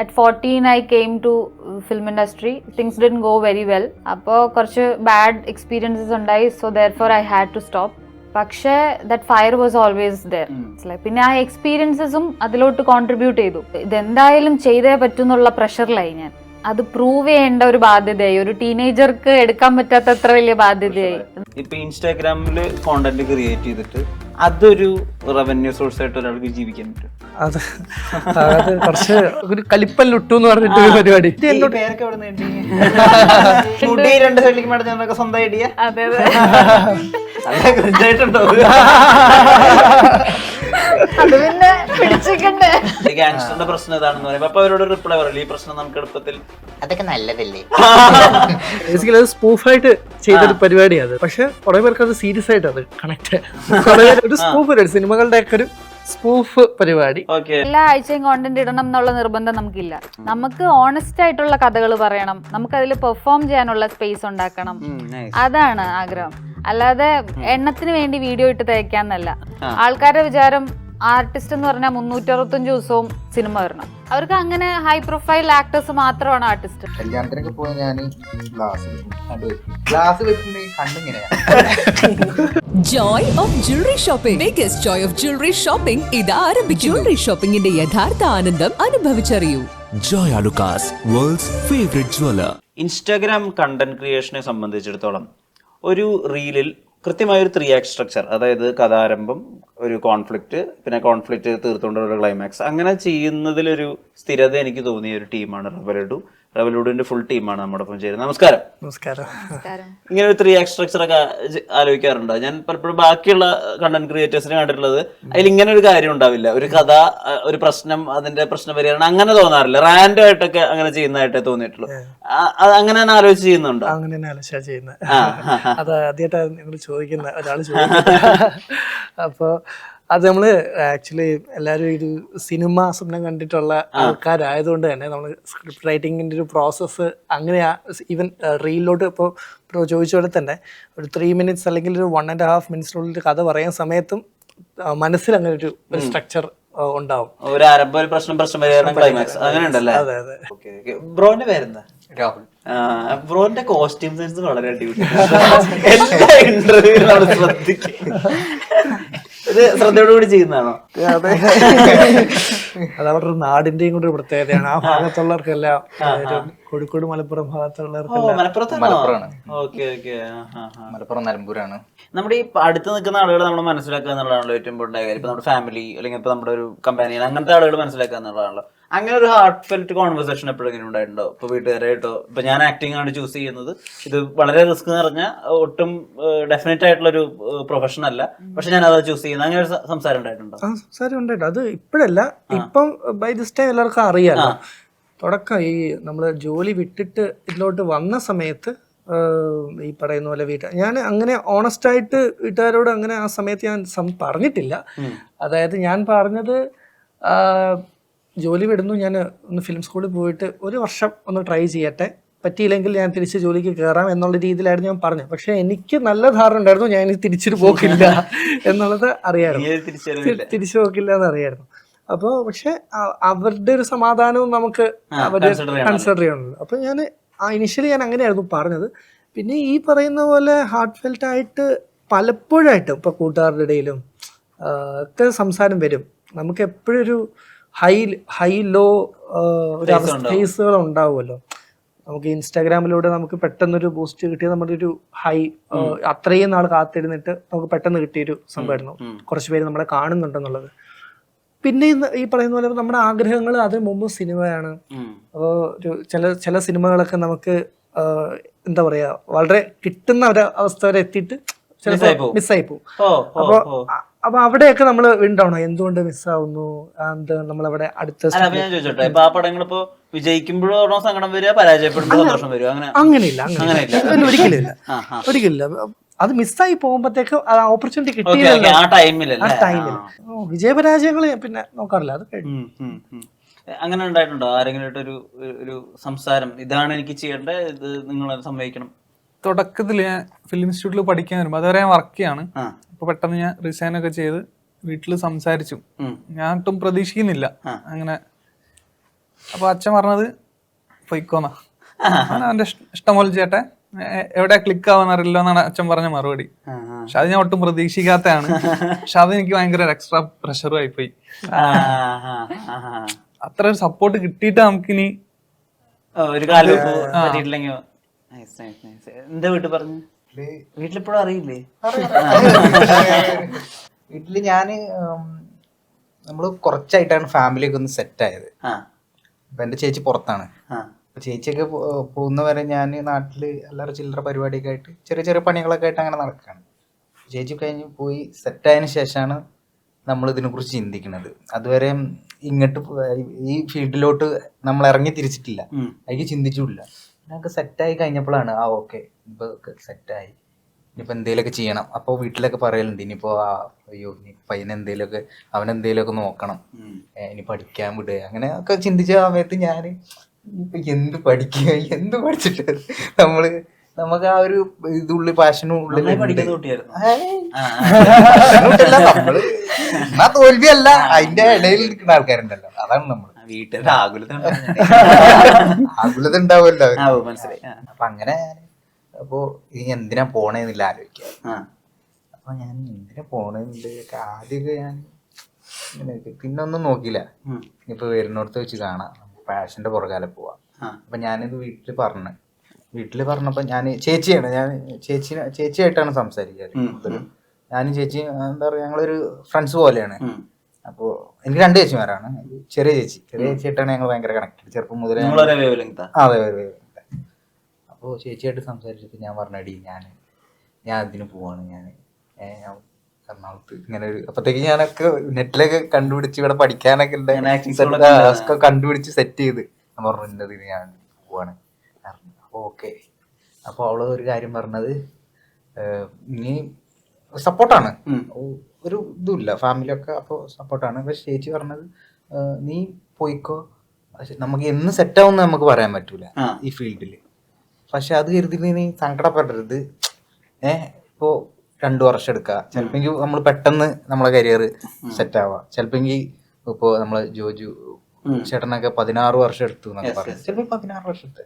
At 14, I came to film industry. Things didn't go very well. അപ്പോൾ കുറച്ച് bad experiences ഉണ്ടായി. So therefore I had to stop. പക്ഷേ that fire was always there. പിന്നെ ആ എക്സ്പീരിയൻസസും അതിലോട്ട് contribute ചെയ്തു. ഇതെന്തായാലും ചെയ്തേ പറ്റുന്നുള്ള പ്രഷറിലായി ഞാൻ. അത് പ്രൂവ് ചെയ്യേണ്ട ഒരു ബാധ്യതയായി. ഒരു ടീനേജർക്ക് എടുക്കാൻ പറ്റാത്ത അത്ര വലിയ ബാധ്യതയായി. ഇപ്പൊ ഇൻസ്റ്റാഗ്രാമില് കോണ്ടന്റ് ക്രിയേറ്റ് ചെയ്തിട്ട് അതൊരു റവന്യൂ സോഴ്സ് ആയിട്ട് ഒരാൾക്ക് ജീവിക്കാൻ പറ്റും. അത് കുറച്ച് ഒരു കലിപ്പല്ലുട്ടു എന്ന് പറഞ്ഞിട്ട് ഒരു പരിപാടി. പേരൊക്കെ എവിടെ നിന്ന് രണ്ട് സൈഡിലേക്ക് മേടിച്ചൊക്കെ സ്വന്തം ഐഡിയ അതെ അത് പിന്നെ പിടിച്ചിട്ടുണ്ട്. ഗാങ്സ്റ്ററിന്റെ പ്രശ്നം ഇതാണെന്ന് പറയുമ്പോ അപ്പൊ അവരോട് റിപ്ലൈ പറയില്ല, ഈ പ്രശ്നം നമുക്ക് എളുപ്പത്തിൽ അതൊക്കെ നല്ലതല്ലേ. ബേസിക്കലി അത് സ്പൂഫായിട്ട് ചെയ്തൊരു പരിപാടിയാണ്. പക്ഷെ കുറെ പേർക്ക് അത് സീരിയസ് ആയിട്ട് അത് കണക്ട് ഒരു സ്പൂഫ് പരിപാടി, സിനിമകളുടെ ഒക്കെ ഒരു സ്പൂഫ് പരിപാടി. എല്ലാ ആഴ്ചയും കോണ്ടന്റ് ഇടണം എന്നുള്ള നിർബന്ധം നമുക്കില്ല. നമുക്ക് ഓണസ്റ്റ് ആയിട്ടുള്ള കഥകൾ പറയണം, നമുക്ക് അതിൽ പെർഫോം ചെയ്യാനുള്ള സ്പേസ് ഉണ്ടാക്കണം, അതാണ് ആഗ്രഹം. അല്ലാതെ എണ്ണത്തിന് വേണ്ടി വീഡിയോ ഇട്ട് തയ്ക്കാന്നല്ല. ആൾക്കാരുടെ വിചാരം ആർട്ടിസ്റ്റ് എന്ന് പറഞ്ഞാൽ 365 ദിവസവും സിനിമ വരണം. അവർക്ക് അങ്ങനെ ഹൈ പ്രൊഫൈൽ ആക്ടേഴ്സ് മാത്രമാണ് ആർട്ടിസ്റ്റ്. കല്യാണത്തിനൊക്കെ പോയി ഞാൻ ഗ്ലാസ് വെച്ചിട്ടുണ്ടെങ്കിൽ കണ്ടിങ്ങനെയാണ്. Joy of jewelry shopping. Biggest joy of jewelry shopping ഇതാ ആരംഭിക്കുന്നു. Jewelry shoppingന്റെ യഥാർത്ഥ ആനന്ദം അനുഭവിച്ചറിയൂ. Joy Alucas, world's favorite jeweler. Instagram content ക്രിയേഷനെ സംബന്ധിച്ചിടത്തോളം ഒരു റീലിൽ കൃത്യമായ ഒരു 3 ആക്ട് സ്ട്രക്ചർ, അതായത് കഥാരംഭം, ഒരു കോൺഫ്ലിക്റ്റ്, പിന്നെ കോൺഫ്ലിക്റ്റ് തീർത്തുകൊണ്ടുള്ള ഒരു ക്ലൈമാക്സ്, അങ്ങനെ ചെയ്യുന്നതിലൊരു സ്ഥിരത എനിക്ക് തോന്നിയ ഒരു ടീമാണ് റെവലുഡു. റെവലുഡിന്റെ ഫുൾ ടീമാണ് നമ്മുടെ ഒപ്പം ചേരുന്നത്. നമസ്കാരം. നമസ്കാരം. ഇങ്ങനെ ഒരു 3 ആക്ട് സ്ട്രക്ചർ ഒക്കെ ആലോചിക്കാറുണ്ടോ? ഞാൻ പലപ്പോഴും ബാക്കിയുള്ള കണ്ടന്റ് ക്രിയേറ്റേഴ്സിനെ കണ്ടിട്ടുള്ളത് അതിൽ ഇങ്ങനെ ഒരു കാര്യം ഉണ്ടാവില്ല. ഒരു കഥ, ഒരു പ്രശ്നം, അതിന്റെ പ്രശ്ന പരിഹരണം അങ്ങനെ തോന്നാറില്ല. റാൻഡം ആയിട്ടൊക്കെ അങ്ങനെ ചെയ്യുന്നതായിട്ടേ തോന്നിയിട്ടുള്ളൂ. അങ്ങനെ തന്നെ ആലോചിച്ച് ചെയ്യുന്നുണ്ടോ? അങ്ങനെ തന്നെ ആലോചിച്ചാ ചെയ്യുന്നത്. അത് ആദ്യമായിട്ടാണ് നിങ്ങൾ ചോദിക്കുന്ന ഒരാൾ ചോദിക്കുന്നത്. അപ്പൊ അത് നമ്മള് ആക്ച്വലി എല്ലാവരും ഒരു സിനിമ സ്വപ്നം കണ്ടിട്ടുള്ള ആൾക്കാരായതുകൊണ്ട് തന്നെ നമ്മൾ സ്ക്രിപ്റ്റ് റൈറ്റിങ്ങിന്റെ ഒരു പ്രോസസ്സ് അങ്ങനെയാ. ഈവൻ റീലിലോട്ട് ഇപ്പോൾ ചോദിച്ച പോലെ തന്നെ ഒരു 3 minutes അല്ലെങ്കിൽ ഒരു 1.5 minutes കഥ പറയുന്ന സമയത്തും മനസ്സിൽ അങ്ങനെ ഒരു സ്ട്രക്ചർ ഉണ്ടാവും. ഒരു ആരംഭം, ഒരു പ്രശ്നം, പരിഹാരം, ക്ലൈമാക്സ്, അങ്ങനെ ഉണ്ടല്ലേ? അതെ അതെ. ബ്രോന്റെ പേരെന്താ? രാഹുൽ. ബ്രോന്റെ കോസ്റ്റ്യൂം സെൻസ് വളരെ അടിപൊളി. എല്ലാ ഇന്റർവ്യൂ നമ്മൾ ശ്രദ്ധിക്കും. ഇത് ശ്രദ്ധയോടുകൂടി ചെയ്യുന്നതാണോ? അത് അവരുടെ നാടിന്റെയും കൂടി ഒരു പ്രത്യേകതയാണ്. ആ ഭാഗത്തുള്ളവർക്കെല്ലാം, കോഴിക്കോട് മലപ്പുറം ഭാഗത്തുള്ളവർക്കെല്ലാം. മലപ്പുറം നിലമ്പൂരാണ്. നമ്മുടെ ഈ അടുത്ത് നിൽക്കുന്ന ആളുകൾ നമ്മൾ മനസ്സിലാക്കുക എന്നുള്ളതാണല്ലോ ഏറ്റവും ഇമ്പോർട്ടൻ്റ് കാര്യം. ഇപ്പൊ നമ്മുടെ ഫാമിലി അല്ലെങ്കിൽ ഇപ്പൊ നമ്മുടെ ഒരു കമ്പാനിയൻ, അങ്ങനത്തെ ആളുകൾ മനസ്സിലാക്കുക എന്നുള്ളതാണല്ലോ. അങ്ങനെ ഒരു ഹാർട്ട് ഫെൽറ്റ് കോൺവെർസേഷൻ എപ്പോഴെങ്കിലും ഉണ്ടായിട്ടുണ്ടോ? ഇപ്പൊ വീട്ടുകാരായിട്ടോ? ഇപ്പൊ ഞാൻ ആക്ടിംഗ് ആണ് ചൂസ് ചെയ്യുന്നത്, ഇത് വളരെ റിസ്ക് നിറഞ്ഞ ഒട്ടും ഡെഫിനറ്റ് ആയിട്ടുള്ളൊരു പ്രൊഫഷൻ അല്ല, പക്ഷെ ഞാൻ അത് ചൂസ് ചെയ്യുന്നത്, അങ്ങനെ ഒരു സംസാരം ഉണ്ടായിട്ടുണ്ടോ? സംസാരം ഉണ്ടായിട്ട് അത് ഇപ്പോഴല്ല, ഇപ്പം ബൈ ദിസ് ടൈം എല്ലാവർക്കും അറിയാലോ. തുടക്കം ഈ നമ്മള് ജോലി വിട്ടിട്ട് ഇതിലോട്ട് വന്ന സമയത്ത് ഈ പറയുന്ന പോലെ ഞാൻ അങ്ങനെ ഓണസ്റ്റ് ആയിട്ട് വീട്ടുകാരോട് അങ്ങനെ ആ സമയത്ത് ഞാൻ പറഞ്ഞിട്ടില്ല. അതായത് ഞാൻ പറഞ്ഞത് ജോലി വിടുന്നു, ഞാൻ ഒന്ന് ഫിലിം സ്കൂളിൽ പോയിട്ട് 1 വർഷം ഒന്ന് ട്രൈ ചെയ്യട്ടെ, പറ്റിയില്ലെങ്കിൽ ഞാൻ തിരിച്ച് ജോലിക്ക് കയറാം എന്നുള്ള രീതിയിലായിരുന്നു ഞാൻ പറഞ്ഞത്. പക്ഷെ എനിക്ക് നല്ല ധാരണ ഉണ്ടായിരുന്നു ഞാൻ ഇനി തിരിച്ചിട്ട് പോക്കില്ല എന്നുള്ളത് അറിയായിരുന്നു, തിരിച്ചു പോക്കില്ല എന്ന് അറിയായിരുന്നു. അപ്പോൾ പക്ഷെ അവരുടെ ഒരു സമാധാനവും നമുക്ക് അവര് കൺസിഡർ ചെയ്യണമല്ലോ. അപ്പൊ ഞാൻ ഇനിഷ്യലി ഞാൻ അങ്ങനെയായിരുന്നു പറഞ്ഞത്. പിന്നെ ഈ പറയുന്ന പോലെ ഹാർട്ട് ഫെൽറ്റ് ആയിട്ട് പലപ്പോഴായിട്ടും ഇപ്പൊ കൂട്ടുകാരുടെ ഇടയിലും ഒക്കെ സംസാരം വരും. നമുക്ക് എപ്പോഴും ഒരു ഹൈ ലോ ഒരു ഫേസുകൾ ഉണ്ടാവുമല്ലോ. നമുക്ക് ഇൻസ്റ്റാഗ്രാമിലൂടെ നമുക്ക് പെട്ടെന്നൊരു ബൂസ്റ്റ് കിട്ടിയ നമ്മുടെ ഒരു ഹൈ, അത്രയും നാൾ കാത്തിരുന്നിട്ട് നമുക്ക് പെട്ടെന്ന് കിട്ടിയൊരു സംഭവമായിരുന്നു. കുറച്ച് പേര് നമ്മളെ കാണുന്നുണ്ടെന്നുള്ളത്. പിന്നെ ഈ പറയുന്ന പോലെ നമ്മുടെ ആഗ്രഹങ്ങൾ അതിന് മുമ്പ് സിനിമയാണ്. അപ്പോൾ ചില സിനിമകളൊക്കെ നമുക്ക് എന്താ പറയാ, വളരെ കിട്ടുന്ന ഒരു അവസ്ഥ വരെ എത്തിയിട്ട് ചിലപ്പോൾ മിസ്സായി പോകും. അപ്പൊ അവിടെയൊക്കെ നമ്മൾ ഉണ്ടാവണം, എന്തുകൊണ്ട് മിസ്സാവുന്നു, നമ്മളവിടെ അടുത്ത വിജയിക്കുമ്പോഴോ സങ്കടം വരിക, പരാജയപ്പെടുമ്പോഴോ സന്തോഷം വരിക, അങ്ങനെയില്ല ഒരിക്കലില്ല. അത് മിസ്സായി പോകുമ്പോഴത്തേക്ക് ഓപ്പർച്യൂണിറ്റി കിട്ടിയില്ല ആ ടൈമിൽ. വിജയപരാജയങ്ങൾ പിന്നെ നോക്കാറില്ല, അത് കഴിഞ്ഞു. അങ്ങനെ ഉണ്ടായിട്ടുണ്ടോ ആരെങ്കിലും ഒരു സംസാരം, ഇതാണ് എനിക്ക് ചെയ്യേണ്ടത്, ഇത് നിങ്ങൾ സമ്മതിക്കണം? തുടക്കത്തിൽ ഞാൻ ഫിലിം ഇൻസ്റ്റിറ്റ്യൂട്ടിൽ പഠിക്കാൻ വരുമ്പോൾ അതുവരെ ഞാൻ വർക്ക് ചെയ്യാണ്. അപ്പൊ പെട്ടെന്ന് ഞാൻ റിസൈൻ ഒക്കെ ചെയ്ത് വീട്ടിൽ സംസാരിച്ചു. ഞാൻ ഒട്ടും പ്രതീക്ഷിക്കുന്നില്ല അങ്ങനെ അപ്പൊ അച്ഛൻ പറഞ്ഞത് പൊയ്ക്കോന്നാ, അവന്റെ ഇഷ്ടം പോലെ ചെയ്യട്ടെ, എവിടെ ക്ലിക്ക് ആവാന്ന് അറിയില്ല എന്നാണ് അച്ഛൻ പറഞ്ഞ മറുപടി. പക്ഷെ അത് ഞാൻ ഒട്ടും പ്രതീക്ഷിക്കാത്തതാണ്. പക്ഷെ അത് എനിക്ക് ഭയങ്കര എക്സ്ട്രാ പ്രഷറും ആയിപ്പോയി. അത്ര ഒരു സപ്പോർട്ട് കിട്ടിയിട്ട് നമുക്കിനി ഒരു കാലം പറ്റിയിട്ടില്ലെങ്കിൽ. എന്താ വീട്ടിൽ പറഞ്ഞു? വീട്ടിലിപ്പോഴും അറിയില്ലേ? വീട്ടില് ഞാന് നമ്മള് കുറച്ചായിട്ടാണ് ഫാമിലിയൊക്കെ ഒന്ന് സെറ്റ് ആയത്. അപ്പൊ എന്റെ ചേച്ചി പുറത്താണ്. അപ്പൊ ചേച്ചിയൊക്കെ പോകുന്നവരെ ഞാൻ നാട്ടില് എല്ലാവരും ചില്ലറ പരിപാടിയൊക്കെ ആയിട്ട് ചെറിയ ചെറിയ പണികളൊക്കെ ആയിട്ട് അങ്ങനെ നടക്കുകയാണ്. ചേച്ചി കഴിഞ്ഞ് പോയി സെറ്റായതിനു ശേഷമാണ് നമ്മൾ ഇതിനെക്കുറിച്ച് ചിന്തിക്കുന്നത്. അതുവരെ ഇങ്ങോട്ട് ഈ ഫീൽഡിലോട്ട് നമ്മൾ ഇറങ്ങി തിരിച്ചിട്ടില്ല, അതിന് ചിന്തിച്ചില്ല. ഞങ്ങൾക്ക് സെറ്റായി കഴിഞ്ഞപ്പോഴാണ് ഓക്കെ ഇപ്പൊ സെറ്റായി, ഇനിയിപ്പോൾ എന്തെങ്കിലുമൊക്കെ ചെയ്യണം. അപ്പോൾ വീട്ടിലൊക്കെ പറയലുണ്ട് ഇനിയിപ്പോൾ അയ്യോ ഇനി പയ്യനെന്തേലുമൊക്കെ അവനെന്തേലുമൊക്കെ നോക്കണം, ഇനി പഠിക്കാൻ വിടുക, അങ്ങനെ ഒക്കെ ചിന്തിച്ച സമയത്ത് ഞാൻ ഇപ്പൊ എന്ത് പഠിക്കുക, എന്ത് പഠിച്ചിട്ട് നമുക്ക് ആ ഒരു ഇതുള്ളിൽ പാഷനും ഉള്ളിൽ നമ്മള് എന്നാ തോൽവിയല്ല, അതിന്റെ ഇടയിൽ നിൽക്കുന്ന ആൾക്കാരുണ്ടല്ലോ, അതാണ് നമ്മള്. വീട്ടിലെ ആകുലത ഉണ്ടാവുമല്ലോ. മനസ്സിലായി. അപ്പൊ അങ്ങനെ അപ്പോ ഇനി എന്തിനാ പോണേന്നില്ല ആലോചിക്കുക. അപ്പൊ ഞാൻ എന്തിനാ പോണേന്നില്ല ആദ്യമൊക്കെ ഞാൻ പിന്നെ ഒന്നും നോക്കിയില്ല. ഇപ്പൊ വരുന്നിടത്ത് വെച്ച് കാണാം, പാഷന്റെ പുറകാലെ പോവാം. അപ്പൊ ഞാനിത് വീട്ടില് പറഞ്ഞപ്പോ ഞാൻ ചേച്ചിയായിട്ടാണ് സംസാരിക്കാറ്. ഞാനും ചേച്ചി എന്താ പറയാ, ഞങ്ങളൊരു ഫ്രണ്ട്സ് പോലെയാണ്. അപ്പോ എനിക്ക് 2 ചേച്ചിമാരാണ്. ചെറിയ ചേച്ചിയായിട്ടാണ് ഞങ്ങൾ ഭയങ്കര കണക്ട് ചെറുപ്പം മുതലേ. അതെ. അപ്പോൾ ചേച്ചിയായിട്ട് സംസാരിച്ചപ്പോൾ ഞാൻ പറഞ്ഞടി ഞാൻ അതിന് പോവാണ്, ഞാൻ എറണാകുളത്ത് ഇങ്ങനെ ഒരു. അപ്പത്തേക്ക് ഞാനൊക്കെ നെറ്റിലൊക്കെ കണ്ടുപിടിച്ച് ഇവിടെ പഠിക്കാനൊക്കെ ഉണ്ട്, കണ്ടുപിടിച്ച് സെറ്റ് ചെയ്ത് ഞാൻ പറഞ്ഞു ഇന്നതിന് ഞാൻ പോവാണ്. അപ്പോൾ ഓക്കെ. അപ്പോൾ അവള് ഒരു കാര്യം പറഞ്ഞത്, നീ സപ്പോർട്ടാണ്, ഒരു ഇതുമില്ല ഫാമിലിയൊക്കെ, അപ്പോൾ സപ്പോർട്ടാണ്. പക്ഷെ ചേച്ചി പറഞ്ഞത് നീ പോയിക്കോ, പക്ഷെ നമുക്ക് എന്ന് സെറ്റാവുമെന്ന് നമുക്ക് പറയാൻ പറ്റൂല ഈ ഫീൽഡിൽ. പക്ഷെ അത് കരുതി നീ സങ്കടപ്പെടരുത്. ഇപ്പോ 2 വർഷം എടുക്കുക, ചിലപ്പോൾ നമ്മൾ പെട്ടെന്ന് നമ്മളെ കരിയർ സെറ്റ് ആവാം. ചിലപ്പോൾ ഇപ്പോ നമ്മള് ജോജു ചേട്ടനൊക്കെ 16 വർഷം എടുത്തു എന്നൊക്കെ പറഞ്ഞു, ചിലപ്പോൾ 16 വർഷത്തെ.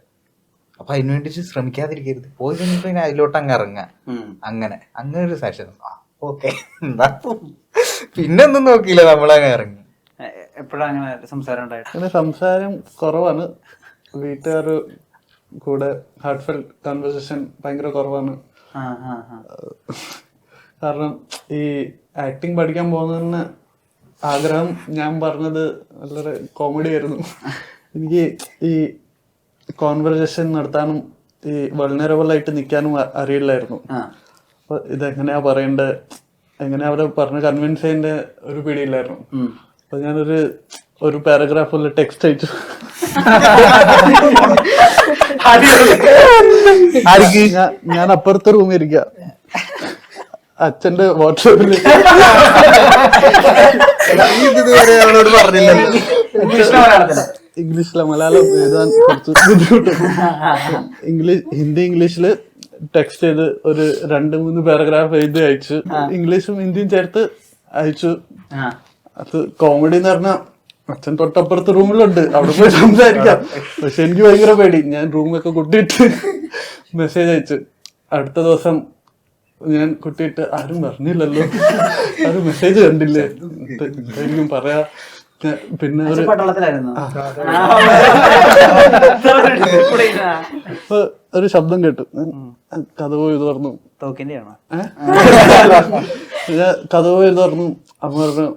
അപ്പൊ അതിനു വേണ്ടിട്ട് ശ്രമിക്കാതിരിക്കരുത്, പോയി കഴിഞ്ഞിട്ട് അതിലോട്ട് അങ്ങ് ഇറങ്ങാം. അങ്ങനെ ഒരു സാക്ഷ്യം. ഓക്കെ എന്താ പിന്നെ ഒന്നും നോക്കിയില്ല, നമ്മളങ്ങ് ഇറങ്ങി. എപ്പോഴാണ് അങ്ങനെ സംസാരം ഉണ്ടായിട്ട്? അങ്ങനെ സംസാരം കുറവാണ്, വീട്ടുകാർ കൂടെ ഹാർട്ട് ഫെൽ കൺവെർസേഷൻ ഭയങ്കര കുറവാണ്. കാരണം ഈ ആക്ടിങ് പഠിക്കാൻ പോകുന്നതിന് ആഗ്രഹം ഞാൻ പറഞ്ഞത് വളരെ കോമഡി ആയിരുന്നു. എനിക്ക് ഈ കോൺവെർസേഷൻ നടത്താനും ഈ വൾനറബിൾ ആയിട്ട് നിൽക്കാനും അറിയില്ലായിരുന്നു. അപ്പൊ ഇതെങ്ങനെയാ പറയണ്ടത്, എങ്ങനെയാ അവരെ പറഞ്ഞ് കൺവിൻസ് ചെയ്യേണ്ട ഒരു പിടിയില്ലായിരുന്നു. അപ്പൊ ഞാനൊരു പാരഗ്രാഫുള്ള ടെക്സ്റ്റ് അയച്ചു. ഞാൻ അപ്പുറത്തെ റൂമിൽ ഇരിക്കുക, അച്ഛന്റെ വാട്സാപ്പില് അവളോട് പറഞ്ഞില്ലല്ലോ. ഇംഗ്ലീഷിലെ മലയാളം എഴുതാൻ കുറച്ച് ബുദ്ധിമുട്ട്. ഹിന്ദി ഇംഗ്ലീഷില് ടെക്സ്റ്റ് ചെയ്ത് ഒരു 2-3 പാരഗ്രാഫ് എഴുതി അയച്ചു, ഇംഗ്ലീഷും ഹിന്ദിയും ചേർത്ത് അയച്ചു. അത് കോമഡി എന്ന് പറഞ്ഞാൽ അച്ഛൻ തൊട്ടപ്പുറത്ത് റൂമിലുണ്ട്, അവിടെ പോയി സംസാരിക്കാം. പക്ഷെ എനിക്ക് ഭയങ്കര പേടി. ഞാൻ റൂമൊക്കെ കുട്ടിയിട്ട് മെസ്സേജ് അയച്ചു. അടുത്ത ദിവസം ഞാൻ കുട്ടിയിട്ട് ആരും പറഞ്ഞില്ലല്ലോ, ആരും മെസ്സേജ് കണ്ടില്ലേ, എന്തായിരിക്കും പറയാ. പിന്നെ ഒരു ശബ്ദം കേട്ടു, കഥ പോയി തുറന്നു. ഞാൻ കഥ പോയി തുറന്നു. അമ്മ പറഞ്ഞു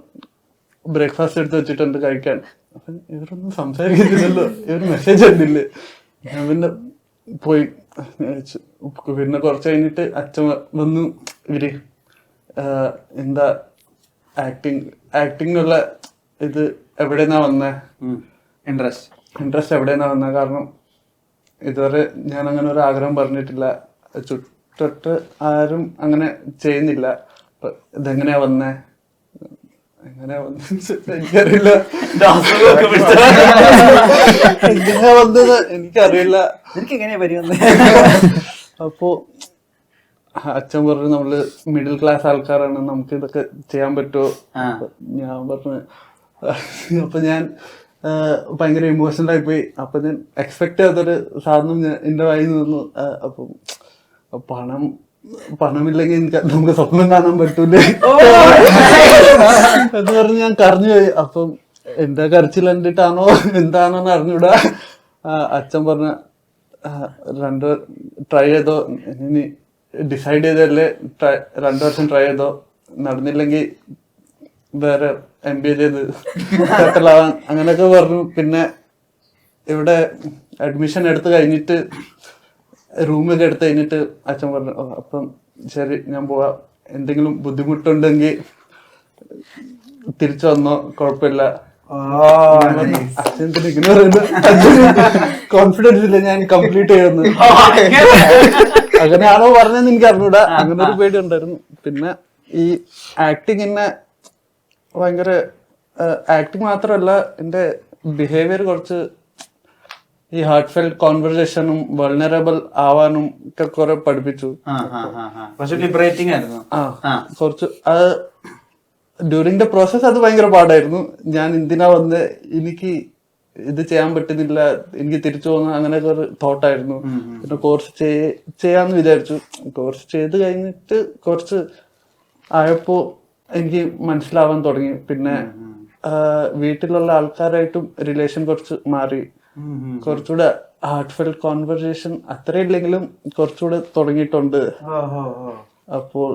ബ്രേക്ക്ഫാസ്റ്റ് എടുത്ത് വെച്ചിട്ടുണ്ട് കഴിക്കാൻ. അപ്പൊ ഇവരൊന്നും സംസാരിക്കുന്നില്ലല്ലോ, ഇവർ മെസ്സേജ് കണ്ടില്ലേ. ഞാൻ പിന്നെ പോയി പിന്നെ കുറച്ച് കഴിഞ്ഞിട്ട് അച്ഛൻ വന്നു. ഇവര് എന്താ ആക്ടിങ്ങിനുള്ള ഇത് എവിടെന്നാ വന്നേ, ഇൻട്രസ്റ്റ് എവിടെന്നാ വന്നേ, കാരണം ഇതുവരെ ഞാൻ അങ്ങനെ ഒരു ആഗ്രഹം പറഞ്ഞിട്ടില്ല, ചുറ്റൊട്ട് ആരും അങ്ങനെ ചെയ്യുന്നില്ല. അപ്പൊ ഇതെങ്ങനെയാ വന്നേ, എങ്ങനെയാ എനിക്കറിയില്ല, എങ്ങനെയാ വന്നത് എനിക്കറിയില്ല, എനിക്കെങ്ങനെയാ വരുന്നത്. അപ്പോ അച്ഛൻ പറഞ്ഞു നമ്മള് മിഡിൽ ക്ലാസ് ആൾക്കാരാണ്, നമുക്ക് ഇതൊക്കെ ചെയ്യാൻ പറ്റുമോ. ഞാൻ പറഞ്ഞു, അപ്പൊ ഞാൻ ഭയങ്കര ഇമോഷണൽ ആയി പോയി. അപ്പൊ ഞാൻ എക്സ്പെക്ട് ചെയ്യാത്തൊരു സാധനം എന്റെ വായിൽ നിന്നു. അപ്പം പണമില്ലെങ്കിൽ എനിക്ക് നമുക്ക് സ്വപ്നം കാണാൻ പറ്റൂലേ എന്ന് പറഞ്ഞ് ഞാൻ കരഞ്ഞു പോയി. അപ്പം എന്റെ കരച്ചിൽ കണ്ടിട്ടാണോ എന്താണോന്ന് അറിഞ്ഞൂടാ. അച്ഛൻ പറഞ്ഞ 2 ട്രൈ ചെയ്തോ, ഇനി ഡിസൈഡ് ചെയ്തല്ലേ 2 വർഷം ട്രൈ ചെയ്തോ, നടന്നില്ലെങ്കിൽ വേറെ MBA ചെയ്ത് സെറ്റിൽ ആവാൻ അങ്ങനെയൊക്കെ പറഞ്ഞു. പിന്നെ ഇവിടെ അഡ്മിഷൻ എടുത്ത് കഴിഞ്ഞിട്ട് റൂമൊക്കെ എടുത്ത് കഴിഞ്ഞിട്ട് അച്ഛൻ പറഞ്ഞു അപ്പം ശരി ഞാൻ പോവാം, എന്തെങ്കിലും ബുദ്ധിമുട്ടുണ്ടെങ്കിൽ തിരിച്ചു വന്നോ, കുഴപ്പമില്ല. അച്ഛൻ ഇങ്ങനെ പറയുന്നത് കോൺഫിഡൻസ് ഇല്ല ഞാൻ കംപ്ലീറ്റ് ചെയ്യുന്നു. അങ്ങനെയാണോ പറഞ്ഞതെന്ന് എനിക്ക് അറിഞ്ഞൂടാ. അങ്ങനെ ഒരു പേടി ഉണ്ടായിരുന്നു. പിന്നെ ഈ ആക്ടിങ് ഭയങ്കര ആക്ടിങ് മാത്രമല്ല എന്റെ ബിഹേവിയർ കുറച്ച് ഈ ഹാർട്ട് ഫെൽറ്റ് കോൺവെർസേഷനും വൾനറബിൾ ആവാനും ഒക്കെ കുറെ പഠിപ്പിച്ചു. ലിബറേറ്റിംഗ് ആയിരുന്നു. കുറച്ച് അത് ഡ്യൂറിങ് ദ പ്രോസസ് അത് ഭയങ്കര പാടായിരുന്നു. ഞാൻ എന്തിനാ വന്ന്, എനിക്ക് ഇത് ചെയ്യാൻ പറ്റുന്നില്ല, എനിക്ക് തിരിച്ചു പോകുന്ന അങ്ങനെയൊക്കെ ഒരു തോട്ടായിരുന്നു. പിന്നെ കോഴ്സ് ചെയ്യാന്ന് വിചാരിച്ചു. കോഴ്സ് ചെയ്ത് കഴിഞ്ഞിട്ട് കുറച്ച് ആയപ്പോ എനിക്ക് മനസ്സിലാവാൻ തുടങ്ങി. പിന്നെ വീട്ടിലുള്ള ആൾക്കാരായിട്ടും റിലേഷൻ കുറച്ച് മാറി. കുറച്ചുകൂടെ ഹാർട്ട് ഫെൽറ്റ് കോൺവെർസേഷൻ അത്രയില്ലെങ്കിലും കുറച്ചുകൂടെ തുടങ്ങിയിട്ടുണ്ട്. അപ്പോൾ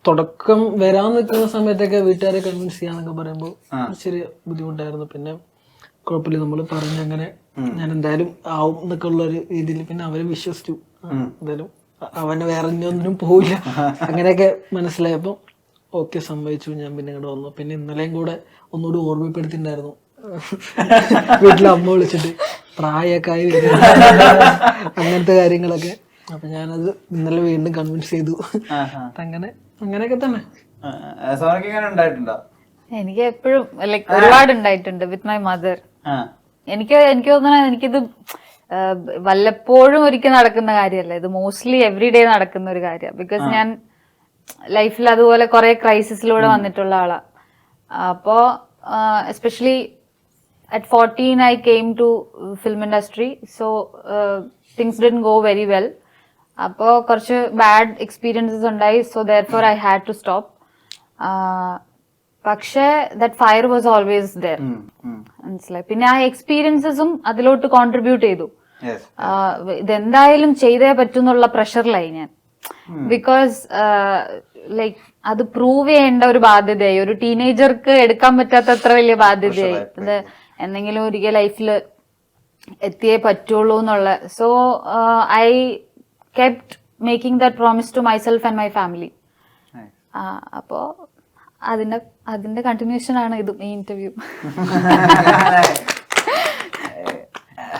തുടക്കം വരാൻ നിൽക്കുന്ന സമയത്തൊക്കെ വീട്ടുകാരെ കൺവിൻസ് ചെയ്യാന്നൊക്കെ പറയുമ്പോൾ ചെറിയ ബുദ്ധിമുട്ടായിരുന്നു. പിന്നെ കുഴപ്പമില്ല, നമ്മൾ പറഞ്ഞങ്ങനെ ഞാൻ എന്തായാലും ആവും എന്നൊക്കെ ഉള്ള ഒരു രീതിയിൽ പിന്നെ അവരെ വിശ്വസിച്ചു. എന്തായാലും അവന് വേറെ ഒന്നിനും പോവില്ല അങ്ങനെയൊക്കെ മനസ്സിലായപ്പോ ഓക്കെ സമ്മതിച്ചു. ഞാൻ പിന്നെ ഇങ്ങോട്ട് വന്നു. പിന്നെ ഇന്നലെയും കൂടെ ഒന്നുകൂടി ഓർമ്മപ്പെടുത്തിണ്ടായിരുന്നു വീട്ടിലെ അമ്മ വിളിച്ചിട്ട് പ്രായമൊക്കെ ആയി അങ്ങനത്തെ കാര്യങ്ങളൊക്കെ. അപ്പൊ ഞാനത് ഇന്നലെ വീണ്ടും കൺവിൻസ് ചെയ്തു. അങ്ങനെയൊക്കെ തന്നെ. എനിക്ക് എപ്പോഴും ലൈക്ക് ഒരുപാട് ഉണ്ടായിട്ടുണ്ട് വിത്ത് മൈ മദർ. എനിക്ക് തോന്നുന്നു എനിക്കിത് വല്ലപ്പോഴും ഒരിക്കൽ നടക്കുന്ന കാര്യമല്ല, ഇത് മോസ്റ്റ്ലി എവറി ഡേ നടക്കുന്ന ഒരു കാര്യമാണ്. ബിക്കോസ് ഞാൻ ലൈഫിൽ അതുപോലെ കുറെ ക്രൈസിസിലൂടെ വന്നിട്ടുള്ള ആളാ. അപ്പോ especially at 14 I came to film industry, so things didn't go very well. അപ്പോ കുറച്ച് ബാഡ് എക്സ്പീരിയൻസസ് ഉണ്ടായി, so therefore I had to stop. പക്ഷേ that fire was always there. മനസ്സിലായി. പിന്നെ ആ എക്സ്പീരിയൻസസും അതിലോട്ട് കോൺട്രിബ്യൂട്ട് ചെയ്തു. ഇതെന്തായാലും ചെയ്തേ പറ്റുന്നുള്ള പ്രഷറിലായി ഞാൻ. ബിക്കോസ് ലൈക്ക് അത് പ്രൂവ് ചെയ്യേണ്ട ഒരു ബാധ്യതയായി. ഒരു ടീനേജർക്ക് എടുക്കാൻ പറ്റാത്ത അത്ര വലിയ ബാധ്യതയായി. ഇത് എന്തെങ്കിലും ഒരിക്കൽ ലൈഫിൽ എത്തിയേ പറ്റുള്ളൂ എന്നുള്ള. So I kept making that promise to myself and my family. അപ്പോ അതിന്റെ കണ്ടിന്യൂഷൻ ആണ് ഇതും ഈ interview.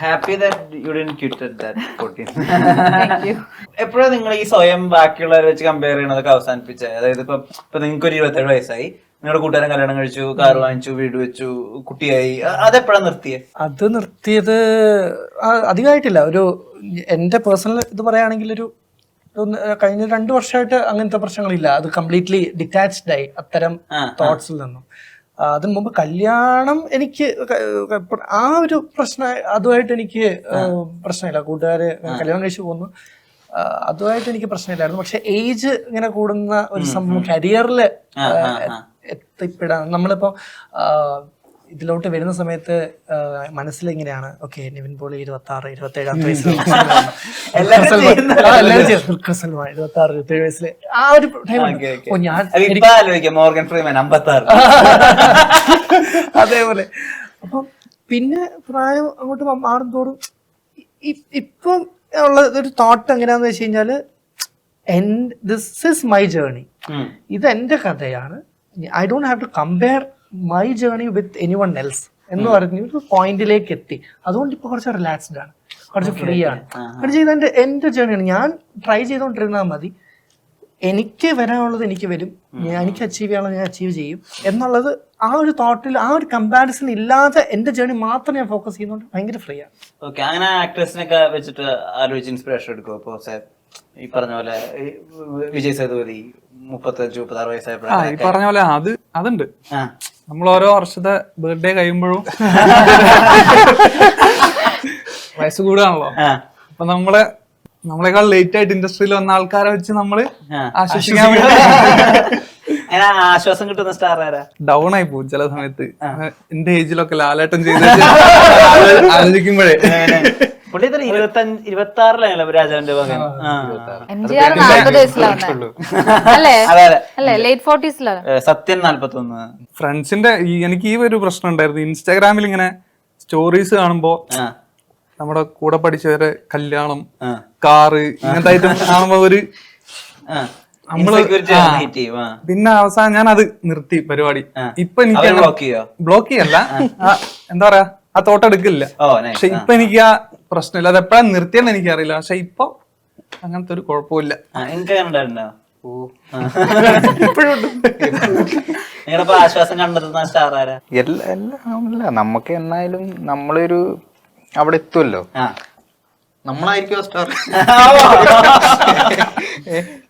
Happy that you didn't quit at that 14. എപ്പോഴാണ് നിങ്ങൾ ഈ സ്വയം ബാക്കിയുള്ളവരെ വെച്ച് കമ്പയർ ചെയ്യണതൊക്കെ അവസാനിപ്പിച്ചത്? അതായത് ഇപ്പൊ നിങ്ങൾക്ക് ഒരു 27 വയസ്സായി, നിങ്ങളുടെ കൂട്ടുകാരൻ കല്യാണം കഴിച്ചു, കാർ വാങ്ങിച്ചു, വീട് വെച്ചു, കുട്ടിയായി, അതെപ്പോഴാണ് നിർത്തിയത്? അത് നിർത്തിയത് അധികമായിട്ടില്ല. എന്റെ പേഴ്സണൽ ഇത് പറയുകയാണെങ്കിൽ കഴിഞ്ഞ 2 വർഷമായിട്ട് അങ്ങനത്തെ പ്രശ്നങ്ങളില്ല. അത് കംപ്ലീറ്റ്ലി ഡിറ്റാച്ച്ഡ് ആയി അത്തരം തോട്ട്സിൽ നിന്നും. അതിന് മുമ്പ് കല്യാണം എനിക്ക് ആ ഒരു പ്രശ്നം, അതുമായിട്ട് എനിക്ക് പ്രശ്നമില്ല. കൂട്ടുകാര് കല്യാണം കഴിച്ചു പോകുന്നു, അതുമായിട്ട് എനിക്ക് പ്രശ്നമില്ലായിരുന്നു. പക്ഷെ ഏജ് ഇങ്ങനെ കൂടുന്ന ഒരു സംഭവം കരിയറിൽ എത്തിപ്പെടാൻ നമ്മളിപ്പോ ഇതിലോട്ട് വരുന്ന സമയത്ത് മനസ്സിലിങ്ങനെയാണ്, ഓക്കെ നിവിൻ പോളി 26, 27 വയസ്സിൽ 26, 27 വയസ്സില് ആ ഒരു അതേപോലെ. അപ്പം പിന്നെ പ്രായം അങ്ങോട്ട് മാറും തോറും ഇപ്പം ഉള്ള ഒരു തോട്ട് എങ്ങനെയാന്ന് വെച്ച് കഴിഞ്ഞാല് ദിസ് ഈസ് മൈ ജേർണി, ഇത് എന്റെ കഥയാണ്. I don't have to compare my journey with any one else എന്ന് പറഞ്ഞ ഒരു പോയിന്റിലേക്ക് എത്തി. അതുകൊണ്ട് ഇപ്പൊ കുറച്ച് റിലാക്സ്ഡ് ആണ്, കുറച്ച് ഫ്രീ ആണ്. കാരണം എന്റെ ജേർണിയാണ്. ഞാൻ ട്രൈ ചെയ്തോണ്ടിരുന്നാൽ മതി, എനിക്ക് വരാനുള്ളത് എനിക്ക് വരും, എനിക്ക് അച്ചീവ് ചെയ്യാനുള്ളത് ഞാൻ അച്ചീവ് ചെയ്യും എന്നുള്ളത് ആ ഒരു തോട്ടിൽ, ആ ഒരു കമ്പാരിസൺ ഇല്ലാതെ എന്റെ ജേർണി മാത്രം ഞാൻ ഫോക്കസ് ചെയ്യുന്നതുകൊണ്ട് ഭയങ്കര ഫ്രീ ആണ്. ഓക്കെ, അങ്ങനെ ആക്ടേഴ്സിനൊക്കെ വെച്ചിട്ട് ആലോചിച്ച് ഇൻസ്പിറേഷൻ എടുക്കുമോ? ഈ പറഞ്ഞ പോലെ ഈ വിജയ് സേതുപതി 35-36 ഈ വയസ്സായപ്പോഴാണ് പറഞ്ഞ പോലെ അതുണ്ട്. നമ്മൾ ഓരോ വർഷത്തെ ബർത്ത്ഡേ കഴിയുമ്പോഴും വയസ്സ് കൂടുകയാണല്ലോ. അപ്പൊ നമ്മളെക്കാൾ ലേറ്റ് ആയിട്ട് ഇൻഡസ്ട്രിയിൽ വന്ന ആൾക്കാരെ വെച്ച് നമ്മള് ആശ്വസിക്കാൻ ആശ്വാസം കിട്ടുന്ന സ്റ്റാർ ആരാ? ഡൗൺ ആയി പോകും ചില സമയത്ത്. എന്റെ ഏജിലൊക്കെ ലാലേട്ടൻ ചെയ്ത് ആലോചിക്കുമ്പോഴേ. പുള്ളി 26-ലാണല്ലോ രാജാവിന്റെ മകൻ. MGR 40 വയസ്സിലാണ് അല്ലേ? അല്ലേ ലേറ്റ് 40s-ലാണ്. സത്യൻ 41. ഫ്രണ്ട്സിന്റെ എനിക്ക് ഈ ഒരു പ്രശ്നം ഉണ്ടായിരുന്നു. ഇൻസ്റ്റാഗ്രാമിൽ ഇങ്ങനെ സ്റ്റോറീസ് കാണുമ്പോ നമ്മുടെ കൂടെ പഠിച്ചവരെ കല്യാണം, കാറ്, ഇങ്ങനത്തെ ഐറ്റംസ് കാണുമ്പോ ഒരു പിന്നെ അവസാനം ഞാൻ അത് നിർത്തി പരിപാടി. ഇപ്പൊ എനിക്ക് ബ്ലോക്ക് ചെയ്യല്ല, എന്താ പറയാ, ആ തോട്ടെടുക്കില്ല. പക്ഷെ ഇപ്പൊ എനിക്ക് ആ പ്രശ്നമില്ല. അത് എപ്പോഴാണ് നിർത്തിയെന്ന് എനിക്കറിയില്ല. പക്ഷെ ഇപ്പൊ അങ്ങനത്തെ ഒരു കുഴപ്പമില്ല. ആശ്വാസം കണ്ടെത്തുന്ന സ്റ്റാർ ആരാ? എല്ലാം നമുക്ക് എന്നായാലും നമ്മളൊരു അവിടെ എത്തുമല്ലോ, നമ്മളായിരിക്കും സ്റ്റാർ.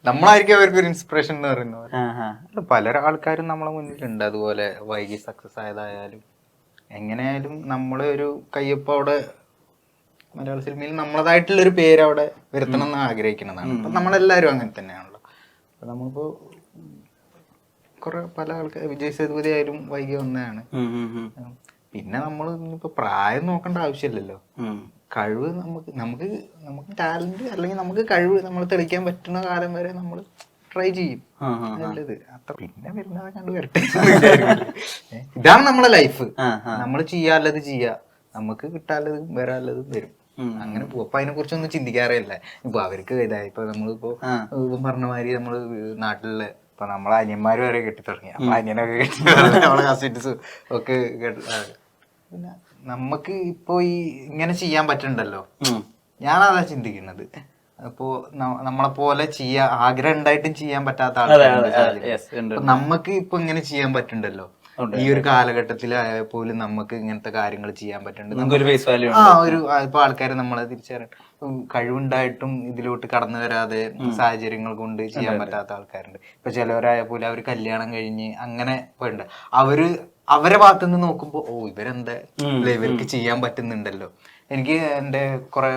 നമ്മളായിരിക്കും അവർക്കൊരു ഇൻസ്പിറേഷൻ എന്ന് പറയുന്നത്. പല ആൾക്കാരും നമ്മളെ മുന്നിലുണ്ട് അതുപോലെ വൈകി സക്സസ് ആയതായാലും എങ്ങനെയായാലും നമ്മളെ ഒരു കയ്യൊപ്പം അവിടെ മലയാള സിനിമയിൽ നമ്മളതായിട്ടുള്ളൊരു പേര് അവിടെ വരുത്തണം എന്ന് ആഗ്രഹിക്കുന്നതാണ്. അപ്പൊ നമ്മളെല്ലാരും അങ്ങനെ തന്നെയാണല്ലോ. അപ്പൊ നമ്മളിപ്പോ പല ആൾക്കാർ വിജയ് സേതുപതി ആയാലും വൈകി വന്നതാണ്. പിന്നെ നമ്മൾ ഇപ്പൊ പ്രായം നോക്കേണ്ട ആവശ്യമില്ലല്ലോ. കഴിവ് നമുക്ക് ടാലന്റ് അല്ലെങ്കിൽ നമുക്ക് കഴിവ് നമ്മൾ തെളിയിക്കാൻ പറ്റുന്ന കാലം വരെ നമ്മൾ ട്രൈ ചെയ്യും. നല്ലത് അത്ര. പിന്നെ വരുന്നത് കണ്ടു വരട്ടെ. ഇതാണ് നമ്മളെ ലൈഫ്. നമ്മൾ ചെയ്യാനുള്ളത് ചെയ്യാ, നമുക്ക് കിട്ടാനുള്ളത് വരാനുള്ളത് വരും, അങ്ങനെ പോകും. അപ്പൊ അതിനെ കുറിച്ചൊന്നും ചിന്തിക്കാറില്ല. ഇപ്പൊ അവർക്ക് ഇതായി ഇപ്പൊ നമ്മളിപ്പോ പറഞ്ഞ മാതിരി നമ്മള് നാട്ടിലെ ഇപ്പൊ നമ്മളെ അനിയന്മാര് വരെ കെട്ടി തുടങ്ങി. അപ്പൊ അനിയനൊക്കെ കെട്ടി, നമ്മളെ കസിൻസ് ഒക്കെ പിന്നെ നമുക്ക് ഇപ്പൊ ഈ ഇങ്ങനെ ചെയ്യാൻ പറ്റണ്ടല്ലോ. ഞാനതാ ചിന്തിക്കുന്നത്. അപ്പോ നമ്മളെ പോലെ ആഗ്രഹം ഉണ്ടായിട്ടും ചെയ്യാൻ പറ്റാത്ത ആൾക്കാർ നമുക്ക് ഇപ്പൊ ഇങ്ങനെ ചെയ്യാൻ പറ്റുണ്ടല്ലോ. ഈ ഒരു കാലഘട്ടത്തിലായ പോലും നമുക്ക് ഇങ്ങനത്തെ കാര്യങ്ങൾ ചെയ്യാൻ പറ്റുന്നുണ്ട്. ഇപ്പൊ ആൾക്കാരെ നമ്മളെ തിരിച്ചറിയാൻ കഴിവുണ്ടായിട്ടും ഇതിലോട്ട് കടന്നു വരാതെ സാഹചര്യങ്ങൾ കൊണ്ട് ചെയ്യാൻ പറ്റാത്ത ആൾക്കാരുണ്ട്. ഇപ്പൊ ചിലവരായ പോലെ അവര് കല്യാണം കഴിഞ്ഞ് അങ്ങനെ പോയിട്ടുണ്ട്. അവരെ ഭാഗത്തുനിന്ന് നോക്കുമ്പോ ഇവരെന്താ ഇവർക്ക് ചെയ്യാൻ പറ്റുന്നുണ്ടല്ലോ. എനിക്ക് എന്റെ കുറെ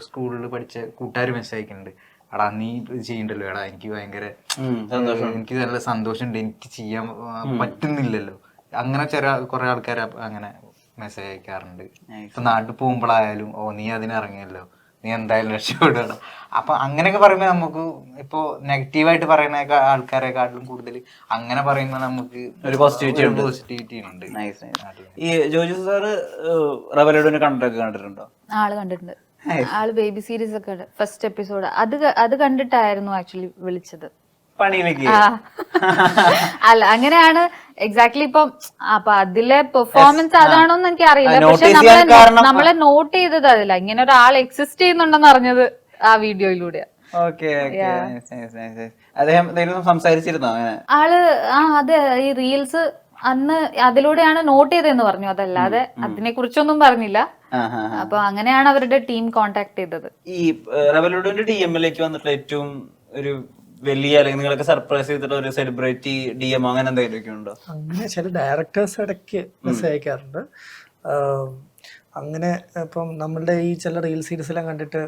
സ്കൂളിൽ പഠിച്ച കൂട്ടുകാർ മെസ്സേജ് അയക്കുന്നുണ്ട്, എടാ നീ ചെയ്യണ്ടല്ലോ, എടാ എനിക്ക് ഭയങ്കര എനിക്ക് നല്ല സന്തോഷമുണ്ട്, എനിക്ക് ചെയ്യാൻ പറ്റുന്നില്ലല്ലോ. അങ്ങനെ കുറെ ആൾക്കാർ അങ്ങനെ മെസ്സേജ് അയക്കാറുണ്ട്. ഇപ്പൊ നാട്ടിൽ പോകുമ്പോഴായാലും നീ അതിനിറങ്ങിയല്ലോ, നീ എന്തായാലും രക്ഷപ്പെടണം. അപ്പൊ അങ്ങനെയൊക്കെ പറയുമ്പോ നമുക്ക് ഇപ്പൊ നെഗറ്റീവായിട്ട് പറയുന്ന ആൾക്കാരെക്കാട്ടിലും കൂടുതൽ അങ്ങനെ പറയുമ്പോ നമുക്ക് ഒരു പോസിറ്റിവിറ്റി ഉണ്ട്. ഈ ജോജു സാറ് റവലുഡിനെ കണ്ടിട്ടുണ്ടോ? ആള് കണ്ടിട്ടുണ്ട്. ആള് ബേബി സീരീസ് ഒക്കെ ഫസ്റ്റ് എപ്പിസോഡ് അത് കണ്ടിട്ടായിരുന്നു ആക്ച്വലി വിളിച്ചത് പണിയിലേക്ക്. അല്ല അങ്ങനെയാണ് എക്സാക്ട്ലി. ഇപ്പം അപ്പൊ അതിലെ പെർഫോമൻസ് അതാണോന്ന് എനിക്ക് അറിയില്ല. പക്ഷെ നമ്മളെ നോട്ട് ചെയ്തത് അതില്ല, ഇങ്ങനെ ഒരാൾ എക്സിസ്റ്റ് ചെയ്യുന്നുണ്ടെന്ന് അറിഞ്ഞത് ആ വീഡിയോയിലൂടെയാ. അദ്ദേഹം സംസാരിച്ചിരുന്നോ ആള്? അതെ, ഈ റീൽസ് അന്ന് അതിലൂടെയാണ് നോട്ട് ചെയ്തതെന്ന് പറഞ്ഞു, അതല്ലാതെ അതിനെ കുറിച്ചൊന്നും പറഞ്ഞില്ല. അപ്പൊ അങ്ങനെയാണ് അവരുടെ ടീം കോണ്ടാക്ട് ചെയ്തത്. ഈ റവലുഡിന്റെ DMലേക്ക് വന്നിട്ട് ഏറ്റവും ഒരു വലിയ അല്ലെങ്കിൽ നിങ്ങളൊക്കെ സർപ്രൈസ് ചെയ്തിട്ട് ഒരു സെലിബ്രിറ്റി DM അങ്ങനെ എന്തെങ്കിലും ഉണ്ടോ? അങ്ങനെ ചില ഡയറക്ടേഴ്സ് ഇടയ്ക്ക് മെസ്സേജ് അയക്കാറുണ്ട്. അങ്ങനെ ഇപ്പം നമ്മളുടെ ഈ ചില റീൽ സീരീസിലെല്ലാം കണ്ടിട്ട്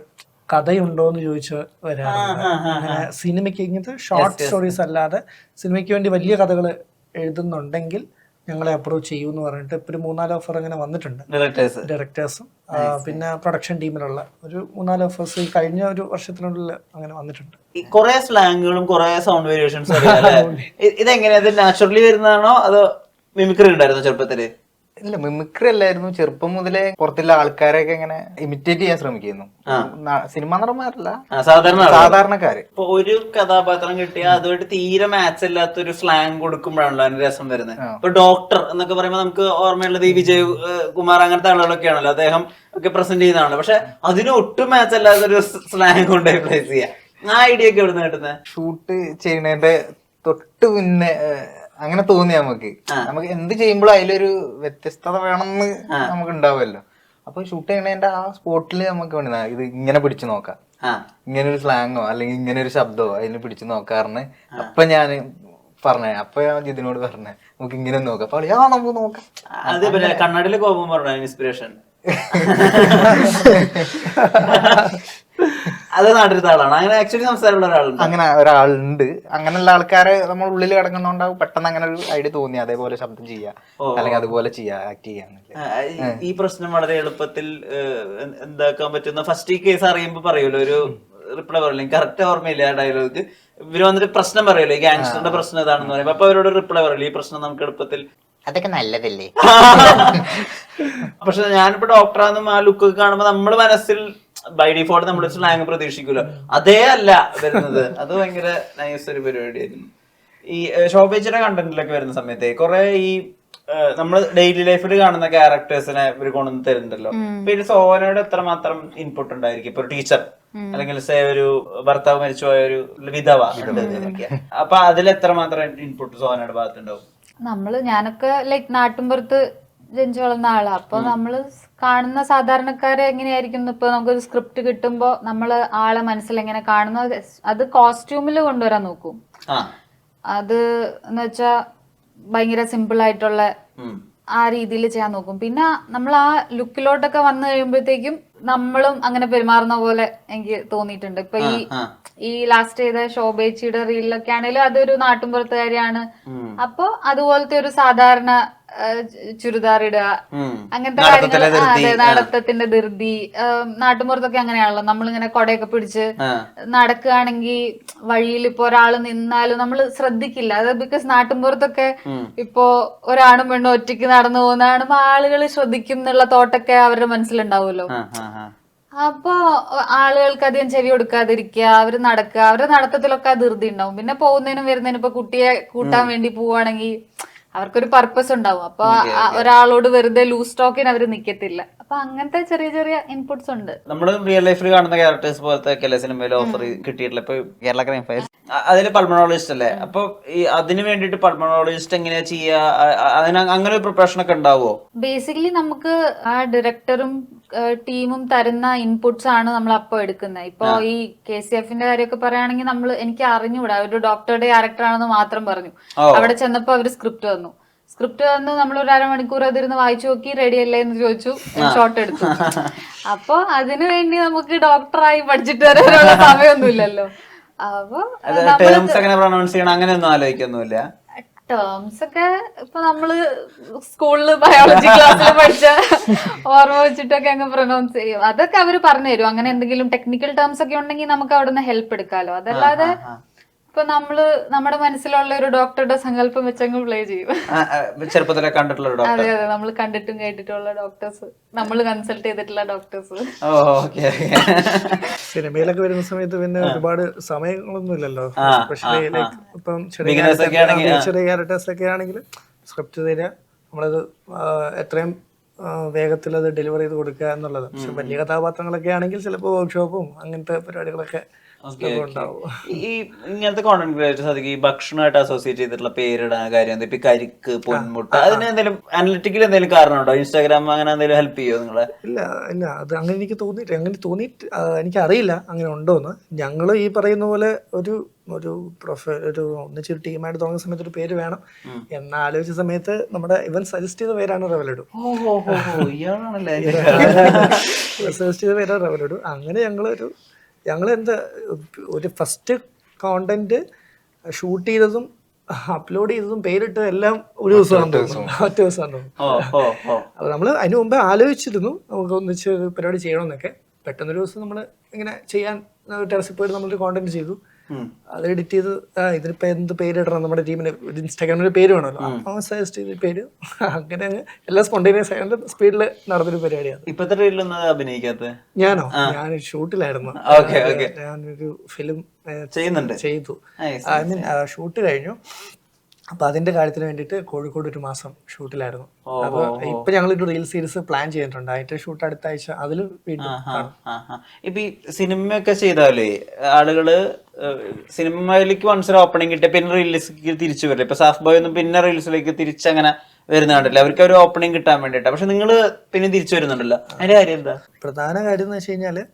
കഥയുണ്ടോന്ന് ചോദിച്ച് വരാറുണ്ട്. അങ്ങനെ സിനിമയ്ക്ക് ഇങ്ങനത്തെ ഷോർട്ട് സ്റ്റോറീസ് അല്ലാതെ സിനിമയ്ക്ക് വേണ്ടി വലിയ കഥകൾ എഴുതുന്നുണ്ടെങ്കിൽ ഞങ്ങളെ അപ്രോച്ച് ചെയ്യൂന്ന് പറഞ്ഞിട്ട് ഇപ്പൊ ഒരു 3-4 ഓഫർ അങ്ങനെ വന്നിട്ടുണ്ട്. ഡയറക്ടേഴ്സും പിന്നെ പ്രൊഡക്ഷൻ ടീമിലുള്ള ഒരു 3-4 ഓഫേഴ്സ് ഈ കഴിഞ്ഞ ഒരു വർഷത്തിനുള്ളിൽ അങ്ങനെ വന്നിട്ടുണ്ട്. കുറെ സ്ലാങ്ങുകളും കുറെ സൗണ്ട് വേരിയേഷൻസ് ഇതെങ്ങനെയാ? ഇത് നാച്ചുറലി വരുന്നതാണോ അതോ മിമിക്രി ഉണ്ടായിരുന്നോ ചെറുപ്പത്തില്? ഇല്ല, മിമിക്രി അല്ലായിരുന്നു. ചെറുപ്പം മുതലേ പുറത്തുള്ള ആൾക്കാരെയൊക്കെ ഇങ്ങനെ ഇമിറ്റേറ്റ് ചെയ്യാൻ ശ്രമിക്കുന്നു. സിനിമ നടന്മാരല്ല, സാധാരണക്കാര്. ഇപ്പൊ ഒരു കഥാപാത്രം കിട്ടിയാൽ അതുമായിട്ട് തീരെ മാച്ച് ഇല്ലാത്ത ഒരു സ്ലാങ് കൊടുക്കുമ്പോഴാണല്ലോ അതിന് രസം വരുന്നത്. ഇപ്പൊ ഡോക്ടർ എന്നൊക്കെ പറയുമ്പോൾ നമുക്ക് ഓർമ്മയുള്ളത് ഈ വിജയ് കുമാർ അങ്ങനത്തെ ആളുകളൊക്കെ ആണല്ലോ, അദ്ദേഹം ഒക്കെ പ്രസന്റ് ചെയ്യുന്നതാണല്ലോ. പക്ഷെ അതിന് ഒട്ടും മാച്ച് അല്ലാത്ത ഒരു സ്ലാങ് കൊണ്ട് പ്ലേസ് ചെയ്യാം. ആ ഐഡിയ ഒക്കെ എവിടെ നിന്ന് ഷൂട്ട് ചെയ്യുന്നതിന്റെ തൊട്ട് മുന്നേ അങ്ങനെ തോന്നി നമുക്ക് എന്ത് ചെയ്യുമ്പോഴും അതിലൊരു വ്യത്യസ്തത വേണമെന്ന് നമുക്ക് ഉണ്ടാവുമല്ലോ. അപ്പൊ ഷൂട്ട് ചെയ്യണതിന്റെ ആ സ്പോട്ടിൽ നമുക്ക് വേണ്ടി ഇത് ഇങ്ങനെ പിടിച്ചു നോക്കാം, ഇങ്ങനെ ഒരു സ്ലാങ്ങോ അല്ലെങ്കിൽ ഇങ്ങനെ ഒരു ശബ്ദമോ അതിന് പിടിച്ചു നോക്കാറിന്. അപ്പൊ ഞാൻ പറഞ്ഞേ, അപ്പൊ ഞാൻ ജിതിനോട് പറഞ്ഞേ നമുക്ക് ഇങ്ങനെ നോക്കാം. അപ്പൊ നമുക്ക് നോക്കാം. അത് കണ്ണാടിയിലെ കോപം പറഞ്ഞ ഇൻസ്പിറേഷൻ അത് നാട്ടിലത്തെ ആളാണ്. അങ്ങനെ ആക്ച്വലി സംസാരമുള്ള ഒരാളുണ്ട്. അങ്ങനെ ഒരാളുണ്ട്. അങ്ങനെയുള്ള ആൾക്കാരെ നമ്മൾ ഉള്ളിൽ കിടക്കണോണ്ടാവും പെട്ടെന്ന് അങ്ങനെ ഒരു ഐഡിയ തോന്നി അതേപോലെ ശബ്ദം ചെയ്യാ അല്ലെങ്കിൽ അതുപോലെ ചെയ്യാ, ആക്ട് ചെയ്യാന്നില്ല. ഈ പ്രശ്നം വളരെ എളുപ്പത്തിൽ എന്താക്കാൻ പറ്റുന്ന ഫസ്റ്റ് ഈ കേസ് അറിയുമ്പോ പറയൂല്ലോ ഒരു റിപ്ലൈ പറയില്ല, കറക്റ്റ് ഓർമ്മയില്ല ആ ഡയലോഗ്. ഇവര് വന്നിട്ട് പ്രശ്നം പറയല്ലോ, ഈ ഗാങ്സ്റ്ററിന്റെ പ്രശ്നം ഇതാണെന്ന് പറയുമ്പോ അപ്പൊ അവരോട് റിപ്ലൈ പറയില്ല, ഈ പ്രശ്നം നമുക്ക് എളുപ്പത്തിൽ അതൊക്കെ നല്ലതല്ലേ. പക്ഷെ ഞാനിപ്പോ ഡോക്ടറാണെന്നും ആ ലുക്ക് കാണുമ്പോ നമ്മുടെ മനസ്സിൽ ബൈ ഡിഫോൾട്ട് നമ്മൾ സ്ലാങ് പ്രതീക്ഷിക്കൂല, അതേ അല്ല വരുന്നത്. അത് ഭയങ്കര നൈസ് ഒരു പരിപാടിയായിരുന്നു. ഈ ശോഭേച്ചിയുടെ കണ്ടന്റിലൊക്കെ വരുന്ന സമയത്ത് കുറെ ഈ നമ്മൾ ഡെയിലി ലൈഫിൽ കാണുന്ന ക്യാരക്ടേഴ്സിനെ ഇവർ കൊണ്ടുവന്ന് തരുന്നുണ്ടല്ലോ. അപ്പൊ ഇതിൽ സോനയുടെ എത്രമാത്രം ഇൻപുട്ട് ഉണ്ടായിരിക്കും? ഇപ്പൊ ഒരു ടീച്ചർ അല്ലെങ്കിൽ സേ ഒരു ഭർത്താവ് മരിച്ചുപോയ ഒരു വിധവ, അപ്പൊ അതിൽ എത്രമാത്രം ഇൻപുട്ട് സോനയുടെ ഭാഗത്തുണ്ടാവും? ഞാനൊക്കെ ലൈക് നാട്ടിൻപുറത്ത് ജനിച്ചു വളർന്ന ആളാ. അപ്പൊ നമ്മള് കാണുന്ന സാധാരണക്കാരെ എങ്ങനെയായിരിക്കും ഇപ്പൊ നമുക്കൊരു സ്ക്രിപ്റ്റ് കിട്ടുമ്പോ നമ്മള് ആളെ മനസ്സിൽ എങ്ങനെ കാണുന്നു അത് കോസ്റ്റ്യൂമിൽ കൊണ്ടുവരാൻ നോക്കും. അത് എന്ന് വെച്ചാ ഭയങ്കര സിമ്പിൾ ആയിട്ടുള്ള ആ രീതിയിൽ ചെയ്യാൻ നോക്കും. പിന്നെ നമ്മൾ ആ ലുക്കിലോട്ടൊക്കെ വന്നു കഴിയുമ്പോഴത്തേക്കും നമ്മളും അങ്ങനെ പെരുമാറുന്ന പോലെ എനിക്ക് തോന്നിയിട്ടുണ്ട്. ഇപ്പൊ ഈ ലാസ്റ്റ് ചെയ്ത ശോഭേച്ചിയുടെ റീലിലൊക്കെ ആണെങ്കിലും അതൊരു നാട്ടിൻപുറത്തുകാരിയാണ്. അപ്പൊ അതുപോലത്തെ ഒരു സാധാരണ ചുരിദാർ ഇടുക, അങ്ങനത്തെ കാര്യങ്ങൾ. അതെ, നടത്തത്തിന്റെ ധൃതി. നാട്ടിൻപുറത്തൊക്കെ അങ്ങനെയാണല്ലോ, നമ്മളിങ്ങനെ കൊടയൊക്കെ പിടിച്ച് നടക്കുകയാണെങ്കിൽ വഴിയിൽ ഇപ്പൊ ഒരാള് നിന്നാലും നമ്മൾ ശ്രദ്ധിക്കില്ല. അത് ബിക്കോസ് നാട്ടിൻപുറത്തൊക്കെ ഇപ്പോ ഒരാണും പെണ്ണും ഒറ്റയ്ക്ക് നടന്നു പോകുന്ന കാണുമ്പോ ആളുകൾ ശ്രദ്ധിക്കും എന്നുള്ള തോട്ടൊക്കെ അവരുടെ മനസ്സിലുണ്ടാവുമല്ലോ. അപ്പൊ ആളുകൾക്ക് അധികം ചെവി കൊടുക്കാതിരിക്കുക, അവര് നടക്കുക, അവരുടെ നടത്തത്തിലൊക്കെ ആ ധൃതി ഉണ്ടാവും. പിന്നെ പോകുന്നതിനും വരുന്നതിനും ഇപ്പൊ കുട്ടിയെ കൂട്ടാൻ വേണ്ടി പോവാണെങ്കിൽ അവർക്കൊരു പർപ്പസ് ഉണ്ടാവും. അപ്പൊ ഒരാളോട് വെറുതെ ലൂസ് ടോക്കിന് അവര് നിക്കത്തില്ല. അപ്പൊ അങ്ങനത്തെ ചെറിയ ചെറിയ ഇൻപുട്സ് ഉണ്ട്. നമ്മള് റിയൽ ലൈഫിൽ കാണുന്ന ക്യാരക്ടേഴ്സ് പോലത്തെ എല്ലാ സിനിമയിൽ ഓഫർ കിട്ടിയിട്ടില്ല. ഇപ്പൊ കേരള ക്രൈം ഫയൽസ് അതില് പൾമണോളജിസ്റ്റ് അല്ലേ? അപ്പൊ ഈ അതിന് വേണ്ടിട്ട് പൾമണോളജിസ്റ്റ് എങ്ങനെയാ ചെയ്യാ? അതിന് അങ്ങനെ ഒരു പ്രിപ്പറേഷൻ ഒക്കെ ഉണ്ടാവോ? ബേസിക്കലി നമുക്ക് ആ ഡയറക്ടറും ടീമും തരുന്ന ഇൻപുട്സ് ആണ് നമ്മൾ അപ്പൊ എടുക്കുന്നത്. ഇപ്പൊ ഈ KCF-ന്റെ കാര്യമൊക്കെ പറയുകയാണെങ്കിൽ എനിക്ക് അറിഞ്ഞുകൂടാ, ഒരു ഡോക്ടറുടെ ക്യാരക്ടർ ആണെന്ന് മാത്രം പറഞ്ഞു. അവിടെ ചെന്നപ്പോ അവര് സ്ക്രിപ്റ്റ് തന്നു. നമ്മൾ ഒരു അരമണിക്കൂർ അതിരുന്ന് വായിച്ചു നോക്കി, റെഡി അല്ലേ എന്ന് ചോദിച്ചു, ഷോട്ട് എടുത്തു. അപ്പൊ അതിനു വേണ്ടി നമുക്ക് ഡോക്ടറായി പഠിച്ചിട്ട് വരാനുള്ള സമയമൊന്നുമില്ലല്ലോ. അപ്പൊ അങ്ങനെയൊന്നും ആലോചിക്കൊന്നുമില്ല. ടേംസ് ഒക്കെ ഇപ്പൊ നമ്മള് സ്കൂളില് ബയോളജി ക്ലാസ്സിൽ പഠിച്ച ഓർമ്മ വെച്ചിട്ടൊക്കെ അങ്ങ് പ്രൊനൗൺസ് ചെയ്യും. അതൊക്കെ അവര് പറഞ്ഞു തരും. അങ്ങനെ എന്തെങ്കിലും ടെക്നിക്കൽ ടേംസ് ഒക്കെ ഉണ്ടെങ്കിൽ നമുക്ക് അവിടെ നിന്ന് ഹെൽപ്പ് എടുക്കാലോ. അതല്ലാതെ ഇപ്പൊ നമ്മുടെ മനസ്സിലുള്ള ഒരു ഡോക്ടറുടെ സങ്കല്പം വെച്ചങ്ങ് പ്ലേ ചെയ്യും. ചെറുപ്പത്തിലെ കണ്ടിട്ടുള്ള അതെ അതെ, നമ്മൾ കണ്ടിട്ടും കേട്ടിട്ടുള്ള ഡോക്ടേഴ്സ്, നമ്മൾ കൺസൾട്ട് ചെയ്തിട്ടുള്ള ഡോക്ടേഴ്സ്. സിനിമയിലൊക്കെ വരുന്ന സമയത്ത് പിന്നെ ഒരുപാട് സമയങ്ങളൊന്നും ഇല്ലല്ലോ. ഇപ്പം ചെറിയ ക്യാരക്ടേഴ്സ് ഒക്കെ ആണെങ്കിൽ സ്ക്രിപ്റ്റ് തരിക, നമ്മളത് എത്രയും വേഗത്തിൽ അത് ഡെലിവർ ചെയ്ത് കൊടുക്കുക എന്നുള്ളത്. പക്ഷെ വലിയ കഥാപാത്രങ്ങളൊക്കെ ആണെങ്കിൽ ചിലപ്പോൾ വർക്ക്ഷോപ്പും അങ്ങനത്തെ പരിപാടികളൊക്കെ ഈ ഇങ്ങനത്തെ കോണ്ടന്റ് ക്രിയേറ്റേഴ്സ് ഈ ഭക്ഷണമായിട്ട് അസോസിയേറ്റ് ചെയ്തിട്ടുള്ള പേരിടാൻ കാര്യം ഇപ്പൊ കരിക്ക്, പൊന്മുട്ട, അതിന് എന്തെങ്കിലും അനലിറ്റിക്കൽ എന്തെങ്കിലും കാരണമുണ്ടോ? ഇൻസ്റ്റാഗ്രാം അങ്ങനെ എന്തെങ്കിലും ഹെൽപ്പ് ചെയ്യോ നിങ്ങളെ? ഇല്ല അത് അങ്ങനെ എനിക്ക് തോന്നിയിട്ട് എനിക്കറിയില്ല അങ്ങനെ ഉണ്ടോന്ന്. ഞങ്ങൾ ഈ പറയുന്ന പോലെ ഒരു ഒന്നിച്ചൊരു ടീമായിട്ട് തുടങ്ങുന്ന സമയത്ത് ഒരു പേര് വേണം എന്നാലോചിച്ച സമയത്ത് നമ്മുടെ ഇവൻ സജസ്റ്റ് ചെയ്ത പേരാണ് റെവലഡു. സജസ്റ്റ് ചെയ്ത പേരാണ് റെവലഡു. അങ്ങനെ ഞങ്ങൾ ഒരു ഫസ്റ്റ് കോണ്ടന്റ് ഷൂട്ട് ചെയ്തതും അപ്ലോഡ് ചെയ്തതും പേരിട്ട് എല്ലാം ഒരു ദിവസമാണ് തോന്നുന്നു, ഒറ്റ ദിവസമാണ് തോന്നുന്നു. അപ്പൊ നമ്മൾ അതിന് മുമ്പേ ആലോചിച്ചിരുന്നു നമുക്ക് ഒന്നിച്ച് പരിപാടി ചെയ്യണമെന്നൊക്കെ. പെട്ടെന്നൊരു ദിവസം നമ്മൾ ഇങ്ങനെ ചെയ്യാൻ ടെറസിൽ പോയിട്ട് നമ്മളൊരു കോണ്ടന്റ് ചെയ്തു. അത് എഡിറ്റ് ചെയ്ത് ഇതിനിപ്പോ എന്ത് പേരിടണം, നമ്മുടെ ടീമിന് ഒരു ഇൻസ്റ്റാഗ്രാമിന് പേര് വേണമല്ലോ, അപ്പൊ സജസ്റ്റ് ചെയ്ത പേര്. അങ്ങനെ എല്ലാം സ്പോണ്ടേനിയസ് ആയിട്ട് സ്പീഡിൽ നടന്നൊരു പരിപാടിയാണ്. ഇപ്പത്തെ റീലിലൊന്നും അഭിനയിക്കാത്ത? ഞാൻ ഷൂട്ടിലായിരുന്നു. ഞാനൊരു ഫിലിം ചെയ്തു. ഐ മീൻ ഷൂട്ട് കഴിഞ്ഞു. അപ്പൊ അതിന്റെ കാര്യത്തിന് വേണ്ടിട്ട് കോഴിക്കോട് ഒരു മാസം ഷൂട്ടിലായിരുന്നു. അപ്പൊ ഇപ്പൊ ഞങ്ങളൊരു റീൽ സീരീസ് പ്ലാൻ ചെയ്തിട്ടുണ്ട്. അതിന്റെ ഷൂട്ട് അടുത്ത ആഴ്ച. അതിൽ വീണ്ടും ഇപ്പൊ ഈ സിനിമയൊക്കെ ചെയ്താലേ ആളുകള് സിനിമയിലേക്ക് വൺസ് ഓപ്പണിംഗ് കിട്ടിയ പിന്നെ റീൽസിലേക്ക് തിരിച്ചു വരില്ല. ഇപ്പൊ സാഫ് ബോയ് ഒന്നും പിന്നെ റീൽസിലേക്ക് തിരിച്ചങ്ങനെ വരുന്ന കണ്ടില്ല. അവർക്ക് ഒരു ഓപ്പണിംഗ് കിട്ടാൻ വേണ്ടിട്ടാ. പക്ഷെ നിങ്ങള് പിന്നെ തിരിച്ചു വരുന്നുണ്ടല്ലോ, അതിന്റെ കാര്യം എന്താ? പ്രധാന കാര്യം എന്ന് വെച്ച് കഴിഞ്ഞാല്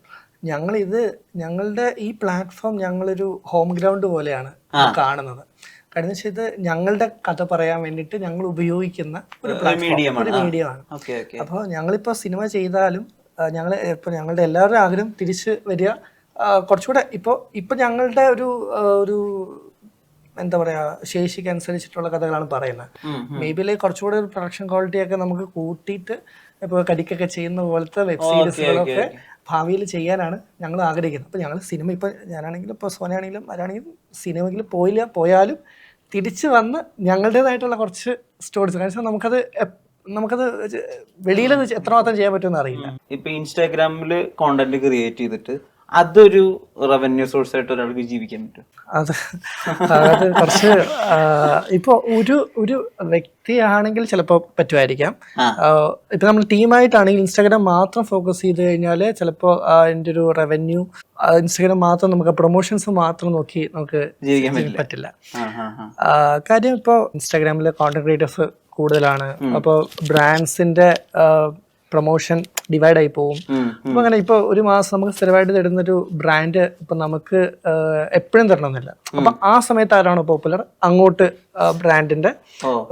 ഞങ്ങളുടെ ഈ പ്ലാറ്റ്ഫോം ഞങ്ങളൊരു ഹോം ഗ്രൗണ്ട് പോലെയാണ് കാണുന്നത്. കാരണം വെച്ചാൽ ഇത് ഞങ്ങളുടെ കഥ പറയാൻ വേണ്ടിയിട്ട് ഞങ്ങൾ ഉപയോഗിക്കുന്ന ഒരു മീഡിയമാണ്. അപ്പോൾ ഞങ്ങളിപ്പോൾ സിനിമ ചെയ്താലും ഞങ്ങളുടെ എല്ലാവരുടെയും ആഗ്രഹം തിരിച്ച് വരിക കുറച്ചുകൂടെ ഇപ്പോൾ ഞങ്ങളുടെ ഒരു എന്താ പറയാ ശേഷിക്ക് അനുസരിച്ചിട്ടുള്ള കഥകളാണ് പറയുന്നത്. മേ ബി കുറച്ചുകൂടെ ഒരു പ്രൊഡക്ഷൻ ക്വാളിറ്റി ഒക്കെ നമുക്ക് കൂട്ടിയിട്ട് ഇപ്പോൾ കടിക്കൊക്കെ ചെയ്യുന്ന പോലത്തെ വെബ് സീരീസുകളൊക്കെ ഭാവിയിൽ ചെയ്യാനാണ് ഞങ്ങൾ ആഗ്രഹിക്കുന്നത്. അപ്പോൾ ഞങ്ങൾ സിനിമ ഇപ്പോൾ ഞാനാണെങ്കിലും ഇപ്പോൾ സോനയാണെങ്കിലും ആരാണെങ്കിലും സിനിമയിൽ പോയാലും തിരിച്ച് വന്ന് ഞങ്ങളുടേതായിട്ടുള്ള കുറച്ച് സ്റ്റോറീസ് കാരണം നമുക്കത് വെളിയിൽ എത്രമാത്രം ചെയ്യാൻ പറ്റുമെന്ന് അറിയില്ല. ഇപ്പൊ ഇൻസ്റ്റാഗ്രാമിൽ കോണ്ടന്റ് ക്രിയേറ്റ് ചെയ്തിട്ട് അതൊരു റവന്യൂ സോഴ്സ് ആയിട്ട് ഒരാൾക്ക് ജീവിക്കാൻ പറ്റും. അത് കുറച്ച് ഇപ്പോൾ ഒരു വ്യക്തിയാണെങ്കിൽ ചിലപ്പോൾ പറ്റുമായിരിക്കാം. ഇപ്പൊ നമ്മൾ ടീമായിട്ടാണെങ്കിൽ ഇൻസ്റ്റാഗ്രാം മാത്രം ഫോക്കസ് ചെയ്ത് കഴിഞ്ഞാൽ ചിലപ്പോൾ അതിൻ്റെ ഒരു റവന്യൂ ഇൻസ്റ്റാഗ്രാം മാത്രം നമുക്ക് പ്രൊമോഷൻസ് മാത്രം നോക്കി നമുക്ക് ജീവിക്കാൻ പറ്റില്ല. കാര്യം ഇപ്പോൾ ഇൻസ്റ്റാഗ്രാമിൽ കോണ്ടന്റ് ക്രിയേറ്റേഴ്സ് കൂടുതലാണ്. അപ്പോൾ ബ്രാൻഡ്സിന്റെ പ്രൊമോഷൻ ഡിവൈഡ് ആയി പോകും. അപ്പൊ അങ്ങനെ ഇപ്പൊ ഒരു മാസം നമുക്ക് സ്ഥിരമായിട്ട് തരുന്നൊരു ബ്രാൻഡ് ഇപ്പൊ നമുക്ക് എപ്പോഴും തരണമെന്നില്ല. അപ്പൊ ആ സമയത്ത് ആരാണോ പോപ്പുലർ അങ്ങോട്ട് ബ്രാൻഡിന്റെ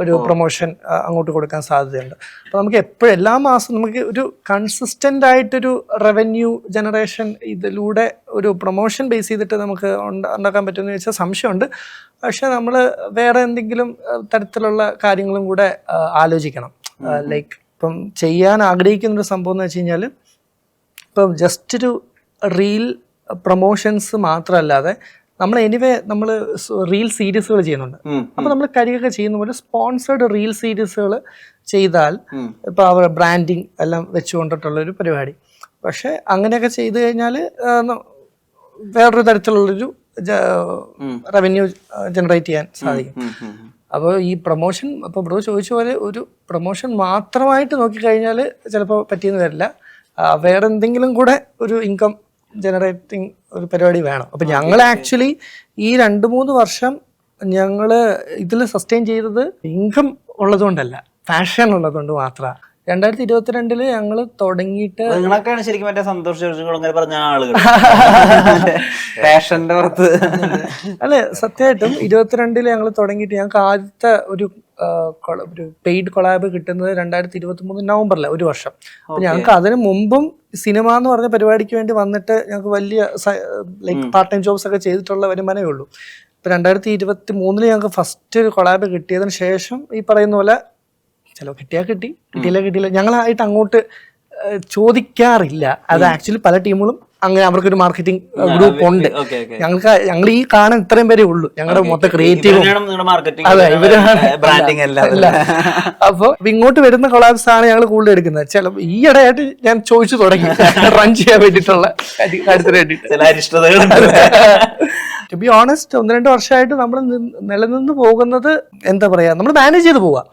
ഒരു പ്രൊമോഷൻ അങ്ങോട്ട് കൊടുക്കാൻ സാധ്യതയുണ്ട്. അപ്പൊ നമുക്ക് എപ്പോഴും എല്ലാ മാസവും നമുക്ക് ഒരു കൺസിസ്റ്റന്റ് ആയിട്ടൊരു റവന്യൂ ജനറേഷൻ ഇതിലൂടെ ഒരു പ്രൊമോഷൻ ബേസ് ചെയ്തിട്ട് നമുക്ക് ഉണ്ടാക്കാൻ പറ്റുമെന്ന് ചോദിച്ചാൽ സംശയമുണ്ട്. പക്ഷെ നമ്മൾ വേറെ എന്തെങ്കിലും തരത്തിലുള്ള കാര്യങ്ങളും കൂടെ ആലോചിക്കണം. ലൈക്ക് ഇപ്പം ചെയ്യാൻ ആഗ്രഹിക്കുന്നൊരു സംഭവം എന്ന് വെച്ച് കഴിഞ്ഞാൽ ഇപ്പം ജസ്റ്റ് ഒരു റീൽ പ്രൊമോഷൻസ് മാത്രമല്ലാതെ നമ്മൾ നമ്മൾ റീൽ സീരീസുകൾ ചെയ്യുന്നുണ്ട്. അപ്പം നമ്മൾ കരിയൊക്കെ ചെയ്യുന്ന പോലെ സ്പോൺസേർഡ് റീൽ സീരീസുകൾ ചെയ്താൽ ഇപ്പം അവർ ബ്രാൻഡിങ് എല്ലാം വെച്ചുകൊണ്ടിട്ടുള്ളൊരു പരിപാടി. പക്ഷെ അങ്ങനെയൊക്കെ ചെയ്തു കഴിഞ്ഞാൽ വേറൊരു തരത്തിലുള്ളൊരു റവന്യൂ ജനറേറ്റ് ചെയ്യാൻ സാധിക്കും. അപ്പോൾ ഈ പ്രൊമോഷൻ ഇപ്പോൾ ബ്രോ ചോദിച്ച പോലെ ഒരു പ്രൊമോഷൻ മാത്രമായിട്ട് നോക്കിക്കഴിഞ്ഞാൽ ചിലപ്പോൾ പറ്റിയെന്ന് വരില്ല. വേറെ എന്തെങ്കിലും കൂടെ ഒരു ഇൻകം ജനറേറ്റിംഗ് ഒരു പരിപാടി വേണം. അപ്പം ഞങ്ങൾ ആക്ച്വലി ഈ 2-3 വർഷം ഞങ്ങൾ ഇതിൽ സസ്റ്റെയിൻ ചെയ്തത് ഇൻകം ഉള്ളതുകൊണ്ടല്ല, പാഷൻ ഉള്ളതുകൊണ്ട് മാത്രമാണ്. 2022 ഞങ്ങൾ തുടങ്ങിയിട്ട് നിങ്ങളൊക്കെയാണ് ശരിക്കും മറ്റേ സന്തോഷ് ജോർജ് പറഞ്ഞ ആളുകൾ പാഷന്റെ പുറത്ത് അല്ലെ. സത്യമായിട്ടും 2022 ഞങ്ങൾ തുടങ്ങിയിട്ട് ഞങ്ങൾക്ക് ആദ്യത്തെ ഒരു പെയ്ഡ് കൊളാബ് കിട്ടുന്നത് 2023 നവംബറിലെ ഒരു വർഷം. അപ്പൊ ഞങ്ങൾക്ക് അതിന് മുമ്പും സിനിമ എന്ന് പറഞ്ഞ പരിപാടിക്ക് വേണ്ടി വന്നിട്ട് ഞങ്ങൾക്ക് വലിയ ലൈക്ക് പാർട്ട് ടൈം ജോബ്സ് ഒക്കെ ചെയ്തിട്ടുള്ള വരുമാനമേ ഉള്ളൂ. ഇപ്പൊ 2023 ഞങ്ങൾക്ക് ഫസ്റ്റ് ഒരു കൊളാബ് കിട്ടിയതിന് ശേഷം ഈ പറയുന്ന പോലെ ചിലവ് കിട്ടിയാൽ കിട്ടിയില്ല ഞങ്ങളായിട്ട് അങ്ങോട്ട് ചോദിക്കാറില്ല. അത് ആക്ച്വലി പല ടീമുകളും അങ്ങനെ അവർക്കൊരു മാർക്കറ്റിംഗ് ഗ്രൂപ്പ് ഉണ്ട്. ഞങ്ങൾ ഈ കാണാൻ ഇത്രയും പേരേ ഉള്ളൂ. ഞങ്ങളുടെ മൊത്തം ക്രിയേറ്റീവ് അതെ ഇവരാണ്. അപ്പൊ ഇങ്ങോട്ട് വരുന്ന കൊളാബ്സ് ആണ് ഞങ്ങൾ കൂടുതൽ എടുക്കുന്നത്. ചില ഈയിടെയായിട്ട് ഞാൻ ചോദിച്ചു തുടങ്ങി റൺ ചെയ്യാൻ വേണ്ടിയിട്ടുള്ള കാര്യത്തിന് വേണ്ടിയിട്ട്. ടു ബി ഓണസ്റ്റ് 1-2 വർഷമായിട്ട് നമ്മൾ നിലനിന്ന് പോകുന്നത് എന്താ പറയാ നമ്മൾ മാനേജ് ചെയ്ത് പോവാ.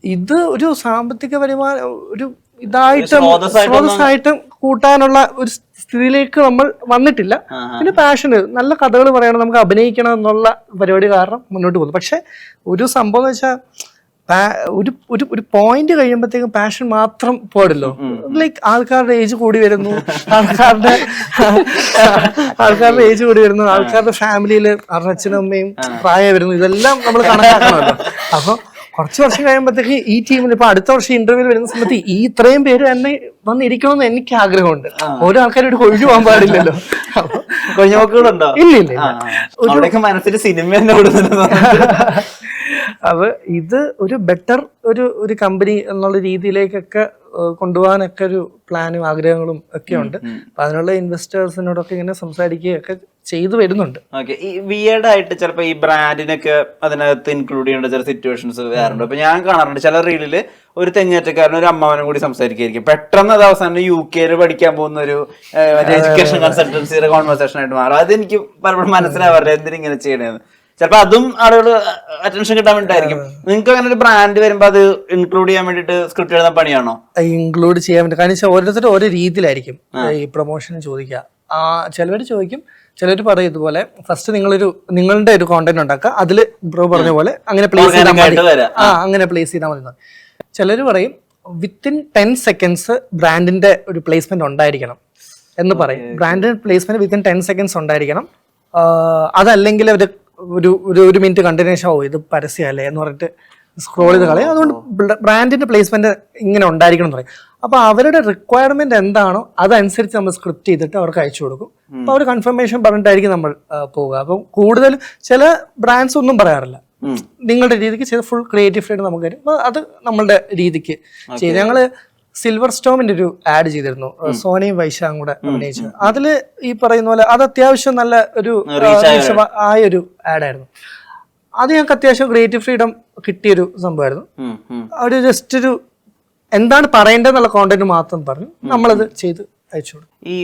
ഇത് ഒരു സാമ്പത്തിക വരുമാനം ഒരു സ്രോതസ്സായിട്ടും കൂട്ടാനുള്ള ഒരു സ്ഥിതിയിലേക്ക് നമ്മൾ വന്നിട്ടില്ല. പിന്നെ പാഷന് നല്ല കഥകൾ പറയണം, നമുക്ക് അഭിനയിക്കണം എന്നുള്ള പരിപാടി കാരണം മുന്നോട്ട് പോകുന്നു. പക്ഷെ ഒരു സംഭവം എന്ന് വെച്ചാൽ ഒരു പോയിന്റ് കഴിയുമ്പോഴത്തേക്കും പാഷൻ മാത്രം പോരല്ലോ. ലൈക്ക് ആൾക്കാരുടെ ഏജ് കൂടി വരുന്നു, ആൾക്കാരുടെ ഏജ് കൂടി വരുന്നു, ആൾക്കാരുടെ ഫാമിലിയിൽ അവരുടെ അച്ഛനും അമ്മയും പ്രായം വരുന്നു, ഇതെല്ലാം നമ്മൾ കണക്കാക്കണമല്ലോ. അപ്പൊ കുറച്ച് വർഷം കഴിയുമ്പോഴത്തേക്ക് ഈ ടീമിൽ ഇപ്പൊ അടുത്ത വർഷം ഇന്റർവ്യൂ വരുന്ന സമയത്ത് ഈ ഇത്രയും പേര് തന്നെ വന്നിരിക്കണമെന്ന് എനിക്ക് ആഗ്രഹമുണ്ട്. ഓരോ ആൾക്കാരോട് ഒഴിഞ്ഞു പോകാൻ പാടില്ലല്ലോ. ഇല്ല മനസ്സിൽ സിനിമ. അപ്പൊ ഇത് ഒരു ബെറ്റർ ഒരു കമ്പനി എന്നുള്ള രീതിയിലേക്കൊക്കെ കൊണ്ടുപോകാനൊക്കെ ഒരു പ്ലാനും ആഗ്രഹങ്ങളും ഒക്കെ ഉണ്ട്. അപ്പൊ അതിനുള്ള ഇൻവെസ്റ്റേഴ്സിനോടൊക്കെ ഇങ്ങനെ സംസാരിക്കുകയൊക്കെ ചെയ്തു വരുന്നുണ്ട്. ഓക്കെ, ഈ വിയേർഡ് ആയിട്ട് ചിലപ്പോൾ ഈ ബ്രാൻഡിനൊക്കെ അതിനകത്ത് ഇൻക്ലൂഡ് ചെയ്യേണ്ട ചില സിറ്റുവേഷൻസ് വേറുണ്ട്. അപ്പൊ ഞാൻ കാണാറുണ്ട് ചില റീലില് ഒരു തെങ്ങേറ്റക്കാരനും ഒരു അമ്മാവനും കൂടി സംസാരിക്കുകയായിരിക്കും. പെട്ടെന്ന് അത് അവസാനം UK പഠിക്കാൻ പോകുന്ന ഒരു എഡ്യൂക്കേഷൻ കൺസൾട്ടൻസിയുടെ കോൺവെർസേഷൻ ആയിട്ട് മാറും. അതെനിക്ക് പലപ്പോഴും മനസ്സിലാവാറില്ല എന്തിനും ഇങ്ങനെ ചെയ്യണേന്ന്. ചിലപ്പോൾ അതും ആളുകൾ അറ്റൻഷൻ കിട്ടാൻ വേണ്ടിയിട്ടായിരിക്കും. നിങ്ങൾക്ക് അങ്ങനെ ഒരു ബ്രാൻഡ് വരുമ്പോൾ അത് ഇൻക്ലൂഡ് ചെയ്യാൻ വേണ്ടിട്ട് സ്ക്രിപ്റ്റ് എഴുതാൻ പണിയാണോ? ഇൻക്ലൂഡ് ചെയ്യാൻ വേണ്ടി കാരണം ഓരോരുത്തരും ഓരോ രീതിയിലായിരിക്കും ഈ പ്രൊമോഷൻ ചോദിക്കുക. ചിലവർ ചോദിക്കും, ചിലർ പറയും ഇതുപോലെ ഫസ്റ്റ് നിങ്ങളുടെ ഒരു കോണ്ടന്റ് ഉണ്ടാക്കുക, അതില് ബ്രോ പറഞ്ഞ പോലെ അങ്ങനെ പ്ലേസ് ചെയ്താൽ മതി, അങ്ങനെ പ്ലേസ് ചെയ്താൽ മതി. ചിലർ പറയും വിത്തിൻ 10 seconds ബ്രാൻഡിന്റെ ഒരു പ്ലേസ്മെന്റ് ഉണ്ടായിരിക്കണം എന്ന് പറയും. ബ്രാൻഡിന്റെ പ്ലേസ്മെന്റ് വിത്തിൻ 10 seconds ഉണ്ടായിരിക്കണം. അതല്ലെങ്കിൽ അവർ ഒരു മിനിറ്റ് കണ്ടിന്യൂഷൻ ഇത് പരസ്യമല്ലേ എന്ന് പറഞ്ഞിട്ട് സ്ക്രോൾ ചെയ്ത് കളയും. അതുകൊണ്ട് ബ്രാൻഡിന്റെ പ്ലേസ്മെന്റ് ഇങ്ങനെ ഉണ്ടായിരിക്കണം എന്ന് പറയും. അപ്പൊ അവരുടെ റിക്വയർമെന്റ് എന്താണോ അതനുസരിച്ച് നമ്മൾ സ്ക്രിപ്റ്റ് ചെയ്തിട്ട് അവർക്ക് അയച്ചു കൊടുക്കും. അപ്പൊ അവർ കൺഫർമേഷൻ പറഞ്ഞിട്ടായിരിക്കും നമ്മൾ പോവുക. അപ്പം കൂടുതൽ ചില ബ്രാൻഡ്സ് ഒന്നും പറയാറില്ല, നിങ്ങളുടെ രീതിക്ക് ചെയ്ത് ഫുൾ ക്രിയേറ്റീവ് ഫ്രീഡം നമുക്ക് തരും. അപ്പൊ അത് നമ്മളുടെ രീതിക്ക് ചെയ്ത് ഞങ്ങള് സിൽവർ സ്റ്റോമിന്റെ ഒരു ആഡ് ചെയ്തിരുന്നു, സോനയും വൈശാഖും കൂടെ അഭിനയിച്ചത്. അതില് ഈ പറയുന്ന പോലെ അത് അത്യാവശ്യം നല്ല ഒരു ആയ ഒരു ആഡായിരുന്നു. അത് ഞങ്ങൾക്ക് അത്യാവശ്യം ക്രിയേറ്റീവ് ഫ്രീഡം കിട്ടിയൊരു സംഭവമായിരുന്നു. ഒരു ജസ്റ്റ് ഒരു എന്താണ് പറയേണ്ടതെന്നുള്ള കോണ്ടന്റ് മാത്രം പറഞ്ഞു നമ്മളത് ചെയ്ത് അയച്ചു കൊടുക്കും. ഈ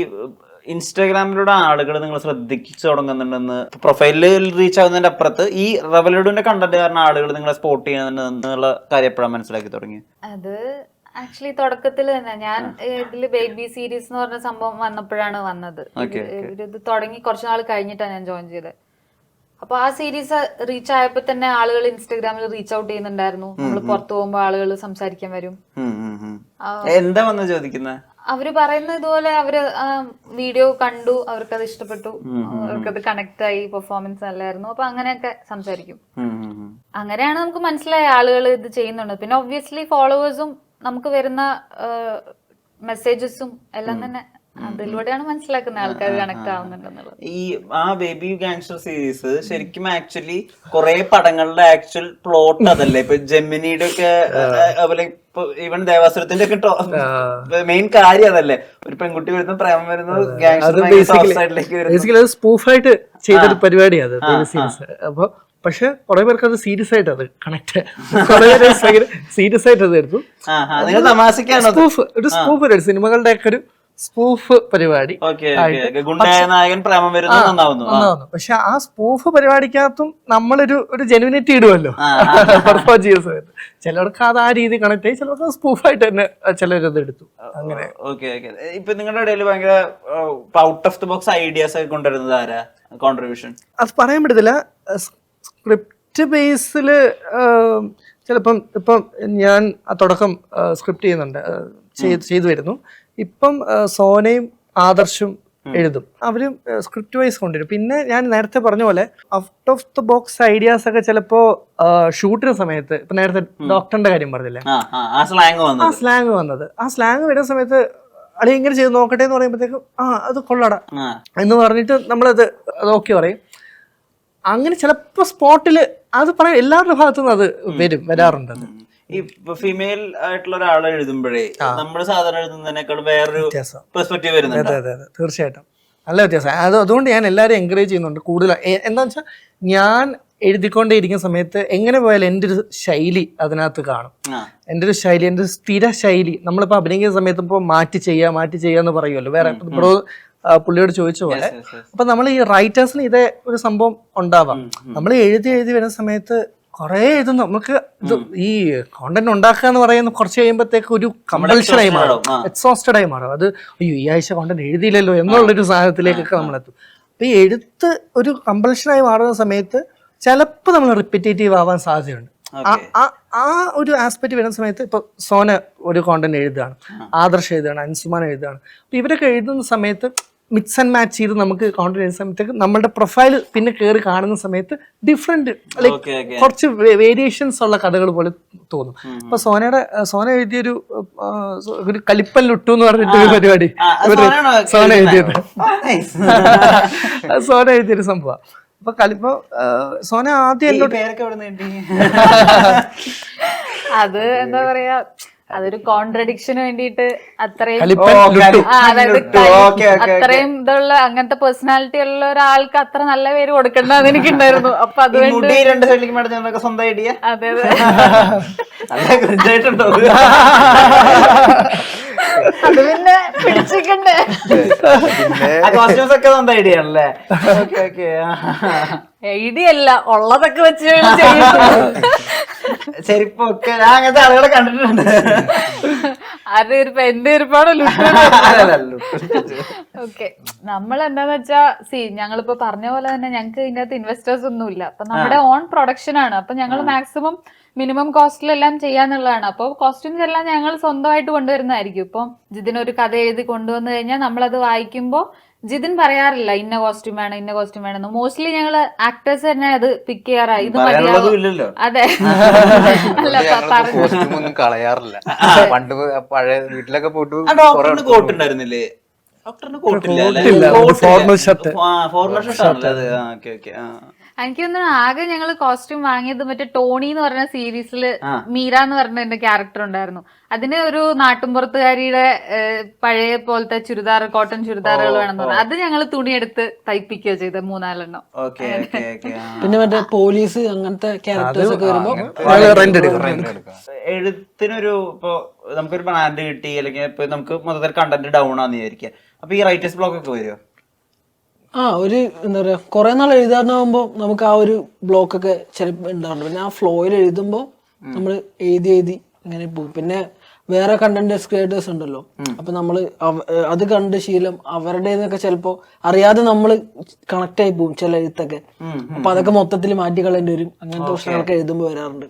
ഇൻസ്റ്റാഗ്രാമിലൂടെ ആളുകൾ നിങ്ങൾ ശ്രദ്ധിച്ചു തുടങ്ങുന്നുണ്ടെന്ന്, പ്രൊഫൈലിൽ റീച്ച് ആവുന്നതിന്റെ അപ്പുറത്ത് ഈ റവലുഡിന്റെ കണ്ടന്റ് കാരണം ആളുകൾ നിങ്ങളെ സ്പോട്ട് ചെയ്യുന്നുള്ള കാര്യം എപ്പോഴാണ് മനസ്സിലാക്കി തുടങ്ങി? അത് ആക്ച്വലി തുടക്കത്തിൽ തന്നെ ഞാൻ ഇതില് ബേബി സീരീസ് എന്ന് പറഞ്ഞ സംഭവം വന്നപ്പോഴാണ് വന്നത്. ഇത് തുടങ്ങി കുറച്ച് നാൾ കഴിഞ്ഞിട്ടാണ് ഞാൻ ജോയിൻ ചെയ്തത്. അപ്പൊ ആ സീരീസ് റീച്ച് ആയപ്പോ തന്നെ ആളുകൾ ഇൻസ്റ്റാഗ്രാമിൽ റീച്ച് ഔട്ട് ചെയ്യുന്നുണ്ടായിരുന്നു. നമ്മൾ പുറത്തു പോകുമ്പോ ആളുകൾ സംസാരിക്കാൻ വരും. എന്താ വന്ന് ചോദിക്കുന്നത്? അവര് പറയുന്ന ഇതുപോലെ അവര് വീഡിയോ കണ്ടു, അവർക്കത് ഇഷ്ടപ്പെട്ടു, അവർക്കത് കണക്ട് ആയി, പെർഫോമൻസ് നല്ലായിരുന്നു, അപ്പൊ അങ്ങനെയൊക്കെ സംസാരിക്കും. അങ്ങനെയാണ് നമുക്ക് മനസ്സിലായ ആളുകൾ ഇത് ചെയ്യുന്നുണ്ട്. പിന്നെ ഒബ്വിയസ്ലി ഫോളോവേഴ്സും നമുക്ക് വരുന്ന മെസ്സേജസും എല്ലാം തന്നെ അതിലൂടെയാണ് മനസ്സിലാക്കുന്ന ആൾക്കാർ കണക്ട് ആവുന്നുണ്ടെന്നുള്ളത്. ഈ ആ ബേബി ഗാങ്സ്റ്റർ സീരീസ് ശരിക്കും ആക്ച്വലി കുറെ പടങ്ങളുടെ ആക്ച്വൽ പ്ലോട്ട് അതല്ലേ? ഇപ്പൊ ജെമിനിയുടെ ഒക്കെ അതുപോലെ ഇപ്പൊ ഈവൻ ദേവാസുരത്തിന്റെ ഒക്കെ മെയിൻ കാര്യം അതല്ലേ? ഒരു പെൺകുട്ടി വരുന്ന പ്രേമം വരുന്നത് ഗാങ്സ്റ്റർ സ്പൂഫായിട്ട് ചെയ്തൊരു പരിപാടിയാണ് സീരീസ്. അപ്പൊ പക്ഷെ കുറെ പേർക്ക് അത് സീരിയസ് ആയിട്ട് അത് കണക്ട്, സീരിയസ് ആയിട്ട് അത് എടുത്തു. ഒരു സ്പൂഫ് സിനിമകളുടെ ഒക്കെ ഒരു സ്പൂഫ് പരിപാടി. പക്ഷെ ആ സ്പൂഫ് പരിപാടിക്കകത്തും നമ്മളൊരു ജെനുവിനിറ്റി ഇടുമല്ലോ പെർഫോം ചെയ്യുന്ന സമയത്ത്. ചിലർക്ക് അത് ആ രീതി കണക്ട് ആയി, ചിലർക്ക് സ്പൂഫായിട്ട് തന്നെ ചിലരത് എടുത്തു. അങ്ങനെ ഇപ്പൊ നിങ്ങളുടെ ഇടയിൽ ഭയങ്കര out of the box ideas ഒക്കെ കൊണ്ടുവരുന്നത് ആരാ? കോൺട്രിബ്യൂഷൻ അത് പറയാൻ പറ്റത്തില്ല. സ്ക്രിപ്റ്റ് ബേസിൽ ചിലപ്പം ഇപ്പം ഞാൻ തുടക്കം സ്ക്രിപ്റ്റ് ചെയ്യുന്നുണ്ട്, ചെയ്തു വരുന്നു. ഇപ്പം സോനയും ആദർശും എഴുതും, അവരും സ്ക്രിപ്റ്റ് വൈസ് കൊണ്ടുവരും. പിന്നെ ഞാൻ നേരത്തെ പറഞ്ഞ പോലെ out of the box ideas ഒക്കെ ചിലപ്പോ ഷൂട്ടിന് സമയത്ത്, ഇപ്പൊ നേരത്തെ ഡോക്ടറിന്റെ കാര്യം പറഞ്ഞില്ലേ, ആ സ്ലാങ് വന്നത്, ആ സ്ലാങ് വരുന്ന സമയത്ത് അളി ഇങ്ങനെ ചെയ്ത് നോക്കട്ടെ എന്ന് പറയുമ്പോഴത്തേക്കും അത് കൊള്ളാടാ എന്ന് പറഞ്ഞിട്ട് നമ്മളത് ഓക്കെ പറയും. അങ്ങനെ ചിലപ്പോ സ്പോട്ടില് അത് പറയാം, എല്ലാവരുടെ ഭാഗത്തുനിന്നും അത് വരാറുണ്ട്. ഈ ഫീമെയിൽ ആയിട്ടുള്ള ഒരാളെ എഴുതുമ്പോഴേ നമ്മൾ സാധാരണ എഴുതുന്നതിനേക്കാൾ വേറൊരു പെർസ്പെക്റ്റീവ് വരുന്നുണ്ട്. അതെ, തീർച്ചയായിട്ടും നല്ല വ്യത്യാസം. അതുകൊണ്ട് ഞാൻ എല്ലാവരും എൻകറേജ് ചെയ്യുന്നുണ്ട് കൂടുതൽ. എന്താ വെച്ചാൽ ഞാൻ എഴുതിക്കൊണ്ടേയിരിക്കുന്ന സമയത്ത് എങ്ങനെ പോയാലും എൻ്റെ ഒരു ശൈലി അതിനകത്ത് കാണും. എൻ്റെ ഒരു ശൈലി, എൻ്റെ ഒരു സ്ഥിര ശൈലി. നമ്മളിപ്പോൾ അഭിനയിക്കുന്ന സമയത്ത് ഇപ്പോൾ മാറ്റി ചെയ്യാന്ന് പറയുമല്ലോ, വേറെ ബ്രോ പുള്ളിയോട് ചോദിച്ച പോലെ. അപ്പൊ നമ്മൾ ഈ റൈറ്റേഴ്സിന് ഇതേ ഒരു സംഭവം ഉണ്ടാവാം. നമ്മൾ എഴുതി വരുന്ന സമയത്ത് കുറെ എഴുതുന്നു, നമുക്ക് ഇത് ഈ കോണ്ടന്റ് ഉണ്ടാക്കുക എന്ന് പറയുന്ന കുറച്ച് കഴിയുമ്പോഴത്തേക്ക് ഒരു കമ്പൽഷനായി മാറും, എക്സോസ്റ്റഡ് ആയി മാറും. അത് അയ്യോ ഈ ആഴ്ച കോണ്ടന്റ് എഴുതിയില്ലല്ലോ എന്നുള്ളൊരു സാധനത്തിലേക്കൊക്കെ നമ്മളെത്തും. അപ്പൊ ഈ എഴുത്ത് ഒരു കമ്പൽഷനായി മാറുന്ന സമയത്ത് ചിലപ്പോൾ നമ്മൾ റിപ്പീറ്റേറ്റീവ് ആവാൻ സാധ്യതയുണ്ട്. ആ ഒരു ആസ്പെക്ട് വരുന്ന സമയത്ത് ഇപ്പൊ സോന ഒരു കോണ്ടന്റ് എഴുതുകയാണ്, ആദർശ് എഴുതുകയാണ്, അൻസുമാൻ എഴുതുകയാണ്. അപ്പൊ ഇവരൊക്കെ എഴുതുന്ന സമയത്ത് മിക്സ് ആൻഡ് മാച്ച് ചെയ്ത് നമുക്ക് കോണ്ടന്റ് എഴുതുന്ന സമയത്തേക്ക് നമ്മുടെ പ്രൊഫൈൽ പിന്നെ കയറി കാണുന്ന സമയത്ത് ഡിഫറെന്റ് ലൈക്ക് കുറച്ച് വേരിയേഷൻസ് ഉള്ള കഥകൾ പോലെ തോന്നും. അപ്പൊ സോന എഴുതിയൊരു കലിപ്പല്ലുട്ടു എന്ന് പറഞ്ഞിട്ട് ഒരു പരിപാടി സോന എഴുതിയൊരു സംഭവം. അപ്പൊ സോന ആദ്യം അത് എന്താ പറയാ, അതൊരു കോൺട്രഡിക്ഷന് വേണ്ടിയിട്ട് അത്രയും ഇതുള്ള അങ്ങനത്തെ പേഴ്സണാലിറ്റി ഉള്ള ഒരാൾക്ക് അത്ര നല്ല പേര് കൊടുക്കണ്ടെന്ന് എനിക്കുണ്ടായിരുന്നു. അപ്പൊ അതുകൊണ്ട് അതെ അത് പിന്നെ പിടിച്ചിക്കണ്ടേ. ഐഡിയ അല്ല, ഉള്ളതൊക്കെ വെച്ച് ചെരുപ്പൊക്കെ അങ്ങനത്തെ ആളുകളെ കണ്ടിട്ടുണ്ട്. അത് എന്റെ ഒരുപാടല്ലോ. ഓക്കെ, നമ്മൾ എന്താന്ന് വെച്ചാ ഞങ്ങളിപ്പോ പറഞ്ഞ പോലെ തന്നെ ഞങ്ങക്ക് ഇതിനകത്ത് ഇൻവെസ്റ്റേഴ്സ് ഒന്നും ഇല്ല. അപ്പൊ നമ്മുടെ ഓൺ പ്രൊഡക്ഷൻ ആണ്. അപ്പൊ ഞങ്ങൾ മാക്സിമം മിനിമം കോസ്റ്റിലെല്ലാം ചെയ്യാന്നുള്ളതാണ്. അപ്പോൾ കോസ്റ്റ്യൂംസ് എല്ലാം ഞങ്ങൾ സ്വന്തമായിട്ട് കൊണ്ടുവരുന്നതായിരിക്കും. ഇപ്പം ജിതിനൊരു കഥ എഴുതി കൊണ്ടുവന്നു കഴിഞ്ഞാൽ നമ്മളത് വായിക്കുമ്പോൾ ജിതിൻ പറയാറില്ല ഇന്ന കോസ്റ്റ്യൂം വേണം ഇന്ന കോസ്റ്റ്യൂം വേണമെന്ന്. മോസ്റ്റ്ലി ഞങ്ങള് ആക്ടേഴ്സ് തന്നെ അത് പിക്ക് ചെയ്യാറായി. ഇത് പറയാനുള്ളതും ഇല്ലല്ലോ. അതെ അല്ല പറഞ്ഞു കോസ്റ്റ്യൂം ഒന്നും കളയാറില്ല. പണ്ട് പഴയ വീട്ടിലൊക്കെ പോയിട്ട് ഡോക്ടറിന് കോട്ട് ഉണ്ടായിരുന്നില്ലേ? ഡോക്ടറിന് കോട്ടില്ല, ഫോർമൽ ഷർട്ട്. ഫോർമൽ ഷർട്ടാണല്ലേ അത്? Okay okay. എനിക്ക് തോന്നുന്നു ആകെ ഞങ്ങൾ കോസ്റ്റ്യൂം വാങ്ങിയത് മറ്റേ ടോണി എന്ന് പറഞ്ഞ സീരീസില് മീര എന്ന് പറഞ്ഞ എന്റെ ക്യാരക്ടർ ഉണ്ടായിരുന്നു. അതിന് ഒരു നാട്ടുംപുറത്തുകാരിയുടെ പഴയ പോലത്തെ ചുരിദാർ, കോട്ടൺ ചുരിദാറുകൾ വേണമെന്ന് പറഞ്ഞു. അത് ഞങ്ങൾ തുണിയെടുത്ത് തയ്പ്പിക്കുകയോ ചെയ്ത് 3-4 പിന്നെ മറ്റേ പോലീസ് അങ്ങനത്തെ ക്യാരക്ടേഴ്സ് ഒക്കെ വരുമ്പോ എഴുത്തിനൊരു ഇപ്പൊ നമുക്കൊരു ബ്രാൻഡ് കിട്ടി അല്ലെങ്കിൽ ഇപ്പൊ നമുക്ക് മൊത്തത്തിൽ കണ്ടന്റ് ഡൗൺ ആണെന്ന് വിചാരിക്കുക. അപ്പൊ ഈ റൈറ്റേഴ്സ് ബ്ലോക്ക് ഒക്കെ വരുമോ? ഒരു എന്താ പറയാ കുറെ നാൾ എഴുതാനാവുമ്പോ നമുക്ക് ആ ഒരു ബ്ലോക്ക് ഒക്കെ ചിലപ്പോൾ ഉണ്ടാവുന്നുണ്ട്. പിന്നെ ആ ഫ്ലോയിൽ എഴുതുമ്പോ നമ്മൾ എഴുതി ഇങ്ങനെ പോകും. പിന്നെ വേറെ കണ്ടന്റ് ക്രിയേറ്റേഴ്സ് ഉണ്ടല്ലോ, അപ്പൊ നമ്മള് അത് കണ്ട് ശീലം അവരുടേതൊക്കെ ചിലപ്പോ അറിയാതെ നമ്മൾ കണക്ട് ആയി പോകും ചില എഴുത്തൊക്കെ. അപ്പൊ അതൊക്കെ മൊത്തത്തിൽ മാറ്റി കളയേണ്ടി വരും. അങ്ങനത്തെ പ്രശ്നങ്ങളൊക്കെ എഴുതുമ്പോ വരാറുണ്ട്.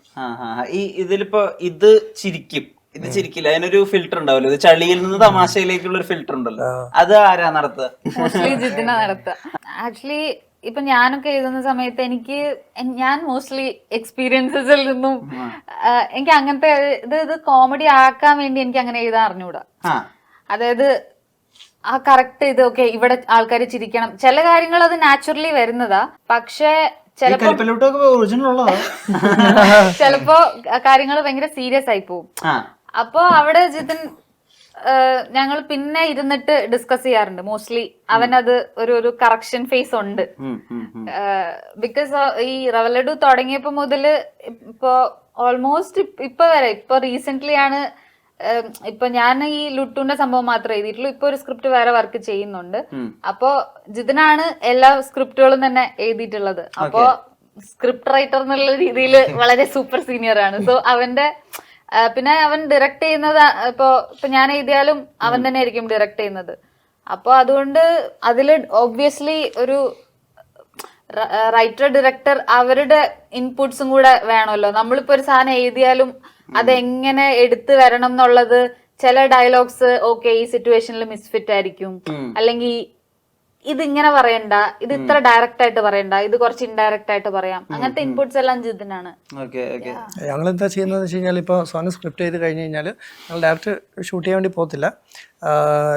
ഈ ഇതിലിപ്പോ ഇത് ചിരിക്കും, ഇത് ചിരിക്കില്ല, അതിനൊരു ഫിൽറ്റർ ഉണ്ടാവല്ലോ, ഇത് ചളിയിൽ നിന്ന് തമാശയിലേക്കുള്ള ഒരു ഫിൽറ്റർ ഉണ്ടല്ലോ, അത് ആരാ നടത്തുക? മോസ്റ്റ്ലി ജിതിന നടത്തുക. ആക്ച്വലി ഇപ്പൊ ഞാനൊക്കെ എഴുതുന്ന സമയത്ത് ഞാൻ മോസ്റ്റ്ലി എക്സ്പീരിയൻസസിൽ നിന്നും എനിക്ക് അങ്ങനത്തെ ഇത് കോമഡി ആക്കാൻ വേണ്ടി എനിക്ക് അങ്ങനെ എഴുതാൻ അറിഞ്ഞൂടാ. അതായത് ആ കറക്റ്റ് ഇത് ഓക്കെ ഇവിടെ ആൾക്കാർ ചിരിക്കണം, ചില കാര്യങ്ങൾ അത് നാച്ചുറലി വരുന്നതാ. പക്ഷെ ചിലപ്പോ കാര്യങ്ങൾ ഭയങ്കര സീരിയസ് ആയി പോവും. അപ്പൊ അവിടെ ജിതിൻ ഞങ്ങൾ പിന്നെ ഇരുന്നിട്ട് ഡിസ്കസ് ചെയ്യാറുണ്ട്. മോസ്റ്റ്ലി അവനത് ഒരു കറക്ഷൻ ഫേസ് ഉണ്ട്. ബിക്കോസ് ഈ റവലഡു തുടങ്ങിയപ്പോ മുതല് ഇപ്പൊ ഓൾമോസ്റ്റ് ഇപ്പൊ വരെ ഇപ്പൊ റീസെന്റ് ആണ്. ഇപ്പൊ ഞാൻ ഈ ലുട്ടുന്റെ സംഭവം മാത്രമേ എഴുതിയിട്ടുള്ളൂ. ഇപ്പൊ ഒരു സ്ക്രിപ്റ്റ് വേറെ വർക്ക് ചെയ്യുന്നുണ്ട്. അപ്പൊ ജിതിനാണ് എല്ലാ സ്ക്രിപ്റ്റുകളും തന്നെ എഴുതിയിട്ടുള്ളത്. അപ്പോ സ്ക്രിപ്റ്റ് റൈറ്റർ എന്നുള്ള രീതിയിൽ വളരെ സൂപ്പർ സീനിയർ ആണ്. സോ അവന്റെ പിന്നെ അവൻ ഡയറക്ട് ചെയ്യുന്നത് ഇപ്പൊ ഞാൻ എഴുതിയാലും അവൻ തന്നെ ആയിരിക്കും ഡയറക്ട് ചെയ്യുന്നത്. അപ്പൊ അതുകൊണ്ട് അതില് ഒബ്വിയസ്ലി ഒരു റൈറ്റർ ഡയറക്ടർ അവരുടെ ഇൻപുട്സും കൂടെ വേണമല്ലോ. നമ്മളിപ്പോ ഒരു സാധനം എഴുതിയാലും അതെങ്ങനെ എടുത്തു വരണം എന്നുള്ളത്, ചില ഡയലോഗ്സ് ഓക്കെ ഈ സിറ്റുവേഷനിൽ മിസ്ഫിറ്റ് ആയിരിക്കും, അല്ലെങ്കിൽ ഇതിങ്ങനെ പറയണ്ട, ഇത് ഇത്ര ഡയറക്റ്റ് ആയിട്ട് പറയണ്ട, ഇത് കുറച്ച് ഇൻഡയറക്റ്റ് ആയിട്ട് പറയാം. അങ്ങനത്തെ ഇൻപുട്സ് എല്ലാം ജിതിനാണ്. ഞങ്ങൾ എന്താ ചെയ്യുന്നത് വെച്ച് കഴിഞ്ഞാൽ ഇപ്പോൾ സോന സ്ക്രിപ്റ്റ് ചെയ്ത് കഴിഞ്ഞ് കഴിഞ്ഞാൽ ഞങ്ങൾ ഡയറക്റ്റ് ഷൂട്ട് ചെയ്യാൻ വേണ്ടി പോകത്തില്ല.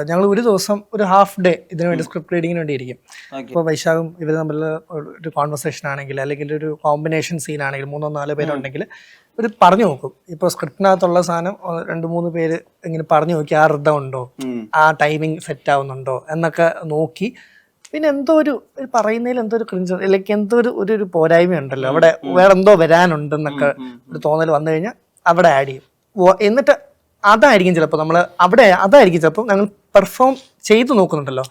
ഞങ്ങൾ ഒരു ദിവസം ഒരു ഹാഫ് ഡേ ഇതിനു വേണ്ടി സ്ക്രിപ്റ്റ് റീഡിങ്ങിന് വേണ്ടി ഇരിക്കും. ഇപ്പോൾ വൈശാഖും ഇവർ തമ്മിൽ ഒരു കോൺവെർസേഷൻ ആണെങ്കിൽ അല്ലെങ്കിൽ ഒരു കോമ്പിനേഷൻ സീൻ ആണെങ്കിൽ 3-4 പേരുണ്ടെങ്കിൽ ഒരു പറഞ്ഞു നോക്കും. ഇപ്പോൾ സ്ക്രിപ്റ്റിനകത്തുള്ള സാധനം 2-3 പേര് ഇങ്ങനെ പറഞ്ഞു നോക്കി ആ ഋതം ഉണ്ടോ, ആ ടൈമിങ് സെറ്റ് ആവുന്നുണ്ടോ എന്നൊക്കെ നോക്കി. പിന്നെ എന്തോ ഒരു പറയുന്നതിൽ എന്തോ ഒരു ക്രിഞ്ച് അല്ലെങ്കിൽ എന്തോ ഒരു പോരായ്മ ഉണ്ടല്ലോ, അവിടെ വേറെ എന്തോ വരാനുണ്ടെന്നൊക്കെ ഒരു തോന്നൽ വന്നു കഴിഞ്ഞാൽ അവിടെ ആഡ് ചെയ്യും. എന്നിട്ട് അതായിരിക്കും ചിലപ്പോൾ നമ്മൾ അതായിരിക്കും ചിലപ്പോൾ ഞങ്ങൾ പെർഫോം ചെയ്തു നോക്കുന്നുണ്ടല്ലോ,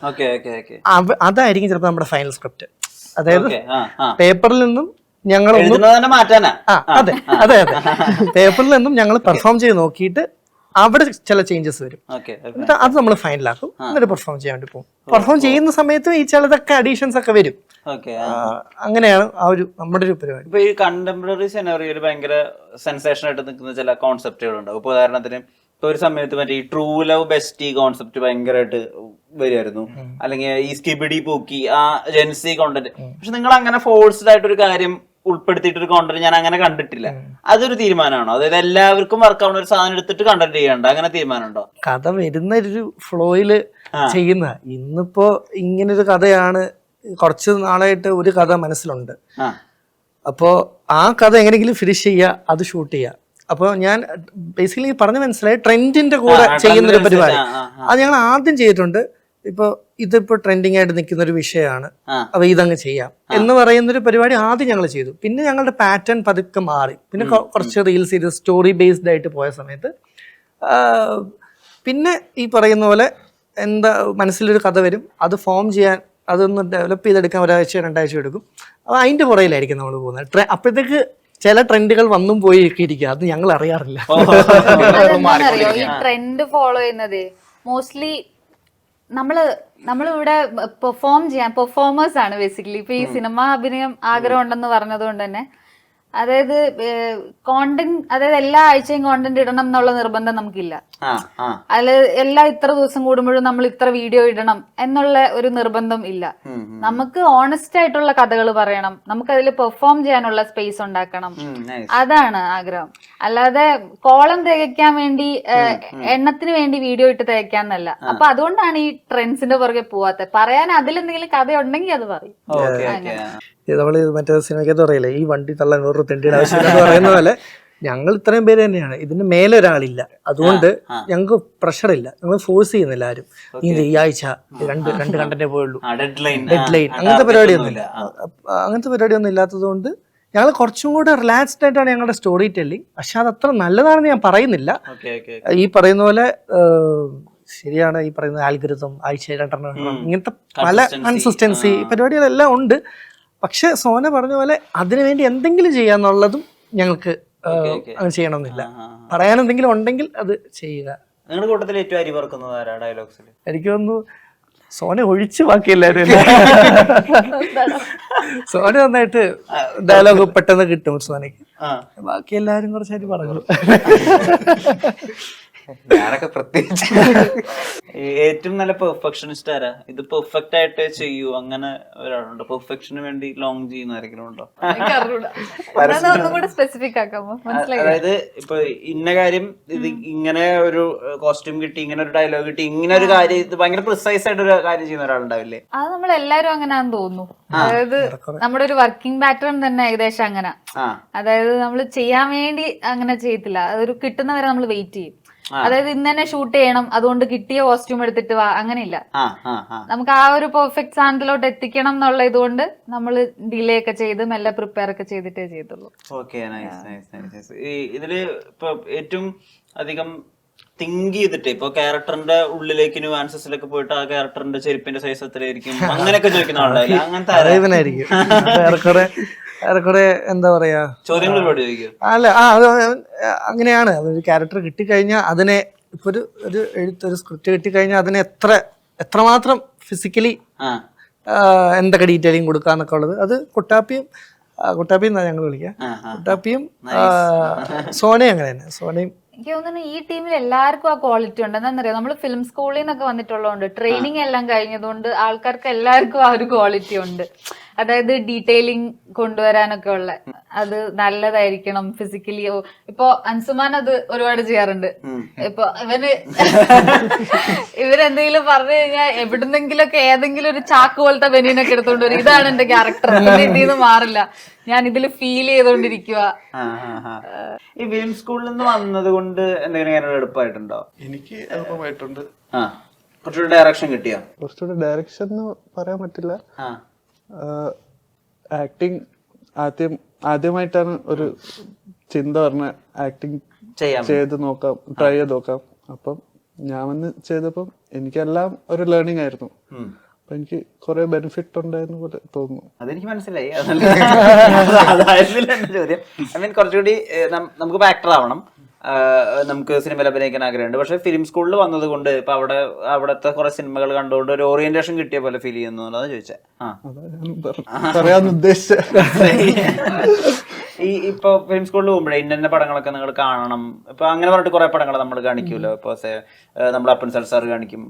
അതായിരിക്കും ചിലപ്പോൾ നമ്മുടെ ഫൈനൽ സ്ക്രിപ്റ്റ്. അതായത് പേപ്പറിൽ നിന്നും ഞങ്ങൾ അതെ അതെ അതെ പേപ്പറിൽ നിന്നും ഞങ്ങൾ പെർഫോം ചെയ്ത് നോക്കിയിട്ട് അവിടെ ചില ചേഞ്ചസ് വരും. എന്നിട്ട് അത് നമ്മൾ ഫൈനലാക്കും, എന്നിട്ട് പെർഫോം ചെയ്യാൻ വേണ്ടി പോകും. പെർഫോം ചെയ്യുന്ന സമയത്തും ഈ ചിലതൊക്കെ അഡീഷൻസ് ഒക്കെ വരും. അങ്ങനെയാണ് ആ ഒരു നമ്മുടെ ഒരു പരിപാടി. ഇപ്പൊ ഈ കണ്ടംപററി സെനറിയോയിൽ ഭയങ്കര സെൻസേഷൻ ആയിട്ട് നിൽക്കുന്ന ചില കോൺസെപ്റ്റുകൾ ഉണ്ടാവും. ഇപ്പൊ ഉദാഹരണത്തിന് ഇപ്പൊ ഒരു സമയത്ത് മറ്റേ ഈ ട്രൂ ലവ് ബെസ്റ്റി കോൺസെപ്റ്റ് ഭയങ്കരമായിട്ട് വരുമായിരുന്നു, അല്ലെങ്കിൽ ഈ സ്കിബിഡി പൂക്കി ആ ജെൻസി കോണ്ടന്റ്. പക്ഷെ നിങ്ങൾ അങ്ങനെ ഫോഴ്സ്ഡ് ആയിട്ടൊരു കാര്യം ഉൾപ്പെടുത്തിയിട്ടൊരു കോണ്ടന്റ് ഞാൻ അങ്ങനെ കണ്ടിട്ടില്ല. അതൊരു തീരുമാനമാണോ? അതായത് എല്ലാവർക്കും വർക്ക് ആവുന്ന ഒരു സാധനം എടുത്തിട്ട് കണ്ടന്റ് ചെയ്യണ്ട, അങ്ങനെ തീരുമാനമുണ്ടോ? കഥ വരുന്ന ഒരു ഫ്ലോയില് ചെയ്യുന്ന. ഇന്നിപ്പോ ഇങ്ങനൊരു കഥയാണ്, കുറച്ച് നാളായിട്ട് ഒരു കഥ മനസ്സിലുണ്ട്. അപ്പോ ആ കഥ എങ്ങനെയെങ്കിലും ഫിനിഷ് ചെയ്യുക, അത് ഷൂട്ട് ചെയ്യുക. അപ്പോൾ ഞാൻ ബേസിക്കലി പറഞ്ഞ് മനസ്സിലായി ട്രെൻഡിന്റെ കൂടെ ചെയ്യുന്നൊരു പരിപാടി അത് ഞങ്ങൾ ആദ്യം ചെയ്തിട്ടുണ്ട്. ഇതിപ്പോ ട്രെൻഡിങ് ആയിട്ട് നിൽക്കുന്ന ഒരു വിഷയമാണ്, അപ്പൊ ഇതങ്ങ് ചെയ്യാം എന്ന് പറയുന്നൊരു പരിപാടി ആദ്യം ഞങ്ങൾ ചെയ്തു. പിന്നെ ഞങ്ങളുടെ പാറ്റേൺ പതുക്കെ മാറി. പിന്നെ കുറച്ച് റീൽസ് ചെയ്ത് സ്റ്റോറി ബേസ്ഡ് ആയിട്ട് പോയ സമയത്ത് പിന്നെ ഈ പറയുന്ന പോലെ എന്താ മനസ്സിലൊരു കഥ വരും, അത് ഫോം ചെയ്യാൻ അതൊന്ന് ഡെവലപ്പ് ചെയ്തെടുക്കാൻ 1-2 ആഴ്ച എടുക്കും. അപ്പോൾ അതിന്റെ പുറയിലായിരിക്കും നമ്മൾ പോകുന്നത്. അപ്പോഴത്തേക്ക് ചില ട്രെൻഡുകൾ വന്നും പോയി ഇരിക്കുക, അത് ഞങ്ങൾ അറിയാറില്ല. ഈ ട്രെൻഡ് ഫോളോ ചെയ്യുന്നത് മോസ്റ്റ്ലി നമ്മളിവിടെ പെർഫോം ചെയ്യാൻ പെർഫോമേഴ്സ് ആണ് ബേസിക്കലി. ഇപ്പൊ ഈ സിനിമ അഭിനയം ആഗ്രഹം ഉണ്ടെന്ന് പറഞ്ഞത് കൊണ്ട് തന്നെ അതായത് കോണ്ടന്റ്, അതായത് എല്ലാ ആഴ്ചയും കോണ്ടന്റ് ഇടണം എന്നുള്ള നിർബന്ധം നമുക്കില്ല. അതിൽ എല്ലാ ഇത്ര ദിവസം കൂടുമ്പോഴും നമ്മൾ ഇത്ര വീഡിയോ ഇടണം എന്നുള്ള ഒരു നിർബന്ധം ഇല്ല. നമുക്ക് ഓണസ്റ്റ് ആയിട്ടുള്ള കഥകൾ പറയണം, നമുക്ക് അതിൽ പെർഫോം ചെയ്യാനുള്ള സ്പേസ് ഉണ്ടാക്കണം, അതാണ് ആഗ്രഹം. അല്ലാതെ കോളം തികയ്ക്കാൻ വേണ്ടി എണ്ണത്തിന് വേണ്ടി വീഡിയോ ഇട്ട് തികയ്ക്കാന്നല്ല. അപ്പൊ അതുകൊണ്ടാണ് ഈ ട്രെൻഡ്സിന്റെ പുറകെ പോവാത്തത്. പറയാൻ അതിലെന്തെങ്കിലും കഥ ഉണ്ടെങ്കിൽ അത് പറയും. നമ്മള് മറ്റേ സിനിമയ്ക്കകത്ത് പറയില്ലേ, ഈ വണ്ടി തള്ളാൻ വേറൊരു തെണ്ടിയുടെ ആവശ്യമില്ല എന്ന് പറയുന്ന പോലെ ഞങ്ങൾ ഇത്രയും പേര് തന്നെയാണ്, ഇതിന് മേലെ ഒരാളില്ല. അതുകൊണ്ട് ഞങ്ങൾക്ക് പ്രഷറില്ല, ഞങ്ങൾ ഫോഴ്സ് ചെയ്യുന്നില്ല ആരും. ഈ ആഴ്ച രണ്ട് കണ്ടന്റേ പോയുള്ളൂ, ഡെഡ് ലൈൻ, അങ്ങനത്തെ പരിപാടിയൊന്നും ഇല്ലാത്തത് കൊണ്ട് ഞങ്ങൾ കുറച്ചും കൂടെ റിലാക്സ്ഡ് ആയിട്ടാണ് ഞങ്ങളുടെ സ്റ്റോറി ടെല്ലിങ്. പക്ഷെ അത് അത്ര നല്ലതാണെന്ന് ഞാൻ പറയുന്നില്ല. ഈ പറയുന്ന പോലെ ശരിയാണ്, ഈ പറയുന്ന ആൽഗരിതം ആഴ്ച 2 ഇങ്ങനത്തെ പല കൺസിസ്റ്റൻസി പരിപാടികളെല്ലാം ഉണ്ട്. പക്ഷെ സോന പറഞ്ഞ പോലെ അതിനുവേണ്ടി എന്തെങ്കിലും ചെയ്യാന്നുള്ളതും ഞങ്ങൾക്ക് അങ്ങനെ ചെയ്യണമെന്നില്ല. പറയാൻ എന്തെങ്കിലും ഉണ്ടെങ്കിൽ അത് ചെയ്യുക. നിങ്ങളുടെ കൂട്ടത്തിൽ ഏറ്റവും അരി പറക്കുന്നത് ആരാ ഡയലോഗ്സിൽ? എനിക്ക് തോന്നുന്നു സോന ഒഴിച്ച് ബാക്കി എല്ലാവരും സോന നന്നായിട്ട് ഡയലോഗ് പെട്ടെന്ന് കിട്ടും സോനയ്ക്ക്. ബാക്കി എല്ലാവരും കുറച്ചായിട്ട് പറഞ്ഞു. ഞാനൊക്കെ പ്രത്യേകിച്ച് ഏറ്റവും നല്ല പെർഫെക്ഷനിസ്റ്റ് ആരാ? ഇത് പെർഫെക്റ്റ് ആയിട്ട് ചെയ്യൂ അങ്ങനെ ഒരാളുണ്ടോ? പെർഫെക്ഷന് വേണ്ടി ലോങ് ചെയ്യുന്ന ആരെങ്കിലും ഉണ്ടോ? അതായത് ഇപ്പൊ ഇന്ന കാര്യം, ഇത് ഇങ്ങനെ ഒരു കോസ്റ്റ്യൂം കിട്ടി, ഇങ്ങനെ ഒരു ഡയലോഗ് കിട്ടി, ഇങ്ങനെ ഒരു കാര്യം, ഇത് ഭയങ്കര പ്രിസൈസ് ആയിട്ട് ഒരു കാര്യം ചെയ്യുന്ന ഒരാളുണ്ടാവില്ലേ? അത് നമ്മൾ എല്ലാരും അങ്ങനെയാന്ന് തോന്നുന്നു. അതായത് നമ്മുടെ ഒരു വർക്കിംഗ് പാറ്റേൺ തന്നെ ഏകദേശം അങ്ങനെ. അതായത് നമ്മൾ ചെയ്യാൻ വേണ്ടി അങ്ങനെ ചെയ്യത്തില്ല, അതൊരു കിട്ടുന്നവരെ നമ്മൾ വെയിറ്റ് ചെയ്യും. അതായത് ഇന്ന് തന്നെ ഷൂട്ട് ചെയ്യണം, അതുകൊണ്ട് കിട്ടിയ കോസ്റ്റ്യൂം എടുത്തിട്ട് വാ, അങ്ങനെയില്ല. നമുക്ക് ആ ഒരു പെർഫെക്റ്റ് സാധനത്തിലോട്ട് എത്തിക്കണം എന്നുള്ള ഇതുകൊണ്ട് നമ്മൾ ഡിലേ ഒക്കെ ചെയ്ത് മെല്ലെ പ്രിപ്പയർ ഒക്കെ ചെയ്തിട്ടേ ചെയ്തുള്ളൂ. ഇതില് ഇപ്പൊ ഏറ്റവും അധികം തിങ്ക് ചെയ്തിട്ട് ഇപ്പൊ ക്യാരക്ടറിന്റെ ഉള്ളിലേക്ക് ന്യൂആൻസസിലൊക്കെ പോയിട്ട് ആ ക്യാരക്ടറിന്റെ ചെരുപ്പിന്റെ സൈസ് എത്രയായിരിക്കും അങ്ങനെയൊക്കെ ചോദിക്കുന്ന ആളായില്ല, അങ്ങനത്തെ ഏറെക്കുറെ എന്താ പറയാ ചോദ്യങ്ങൾ ഒരുപാട് ചോദിക്കും. അല്ല, അങ്ങനെയാണ്. ഒരു ക്യാരക്ടർ കിട്ടിക്കഴിഞ്ഞാൽ അതിനെ ഇപ്പൊ ഒരു സ്ക്രിപ്റ്റ് കിട്ടിക്കഴിഞ്ഞാൽ അതിനെ എത്രമാത്രം ഫിസിക്കലി എന്തൊക്കെ ഡീറ്റെയിലിംഗ് കൊടുക്കാന്നൊക്കെ ഉള്ളത് അത് കുട്ടാപ്പിയും എന്നാ ഞങ്ങൾ വിളിക്കുക. കുട്ടാപ്പിയും സോനയും അങ്ങനെ തന്നെ. സോനയും എനിക്ക് തോന്നുന്നു ഈ ടീമിൽ എല്ലാവർക്കും ആ ക്വാളിറ്റി ഉണ്ട്. എന്താണെന്നറിയാം, നമ്മൾ ഫിലിം സ്കൂളിൽ നിന്നൊക്കെ വന്നിട്ടുള്ളതുകൊണ്ട് ട്രെയിനിങ് എല്ലാം കഴിഞ്ഞതുകൊണ്ട് ആൾക്കാർക്ക് എല്ലാവർക്കും ആ ഒരു ക്വാളിറ്റി ഉണ്ട്. അതായത് ഡീറ്റെയിലിംഗ് കൊണ്ടുവരാനൊക്കെ ഉള്ള അത് നല്ലതായിരിക്കണം ഫിസിക്കലി. ഇപ്പൊ അൻസുമാൻ അത് ഒരുപാട് ചെയ്യാറുണ്ട്. ഇപ്പൊ ഇവരെന്തെങ്കിലും പറഞ്ഞു കഴിഞ്ഞാൽ എവിടുന്നെങ്കിലും ഒക്കെ ഏതെങ്കിലും ഒരു ചാക്ക് പോലത്തെ ബനീനൊക്കെ എടുത്തോണ്ട് വരും, ഇതാണ് എന്റെ ക്യാരക്ടർ, ഇതിന്ന് മാറില്ല, ഞാൻ ഇതിൽ ഫീൽ ചെയ്തോണ്ടിരിക്കുക. ഈ ഫിലിം സ്കൂളിൽ നിന്ന് വന്നത് കൊണ്ട് എന്തെങ്കിലും എളുപ്പമായിട്ടുണ്ടോ? എനിക്ക് എളുപ്പമായിട്ടുണ്ട്. കുറച്ചുകൂടെ ഡയറക്ഷൻ കിട്ടിയോ? കുറച്ചുകൂടെ ഡയറക്ഷൻ എന്ന് പറയാൻ പറ്റില്ല. ആക്ടിങ് ആദ്യമായിട്ടാണ് ഒരു ചിന്ത പറഞ്ഞ ആക്ടിങ് ചെയ്ത് നോക്കാം, ട്രൈ ചെയ്ത് നോക്കാം. അപ്പം ഞാൻ വന്ന് ചെയ്തപ്പം എനിക്കെല്ലാം ഒരു ലേണിംഗ് ആയിരുന്നു. അപ്പൊ എനിക്ക് കുറെ ബെനിഫിറ്റ് ഉണ്ടായിരുന്ന പോലെ തോന്നുന്നു. അതെനിക്ക് മനസ്സിലായി. അതായിരുന്നില്ല എന്റെ ചോദ്യം. ഐ മീൻ കുറച്ചുകൂടി നമുക്ക് ആക്ടർ ആവണം, നമുക്ക് സിനിമയിൽ അഭിനയിക്കാൻ ആഗ്രഹമുണ്ട്. പക്ഷെ ഫിലിം സ്കൂളിൽ വന്നത് കൊണ്ട് ഇപ്പൊ അവിടത്തെ കുറെ സിനിമകൾ കണ്ടുകൊണ്ട് ഒരു ഓറിയന്റേഷൻ കിട്ടിയ പോലെ ഫീൽ ചെയ്യുന്നു എന്നുള്ളത് ചോദിച്ചേ. പറയാൻ ഉദ്ദേശിച്ച ഈ ഇപ്പൊ ഫിലിം സ്കൂളിൽ പോകുമ്പോഴേ ഇന്ന പടങ്ങളൊക്കെ നിങ്ങൾ കാണണം, ഇപ്പൊ അങ്ങനെ പറഞ്ഞിട്ട് കുറെ പടങ്ങൾ നമ്മൾ കാണിക്കുമല്ലോ. ഇപ്പൊ നമ്മുടെ അപ്പൻ സൽസാർ കാണിക്കും,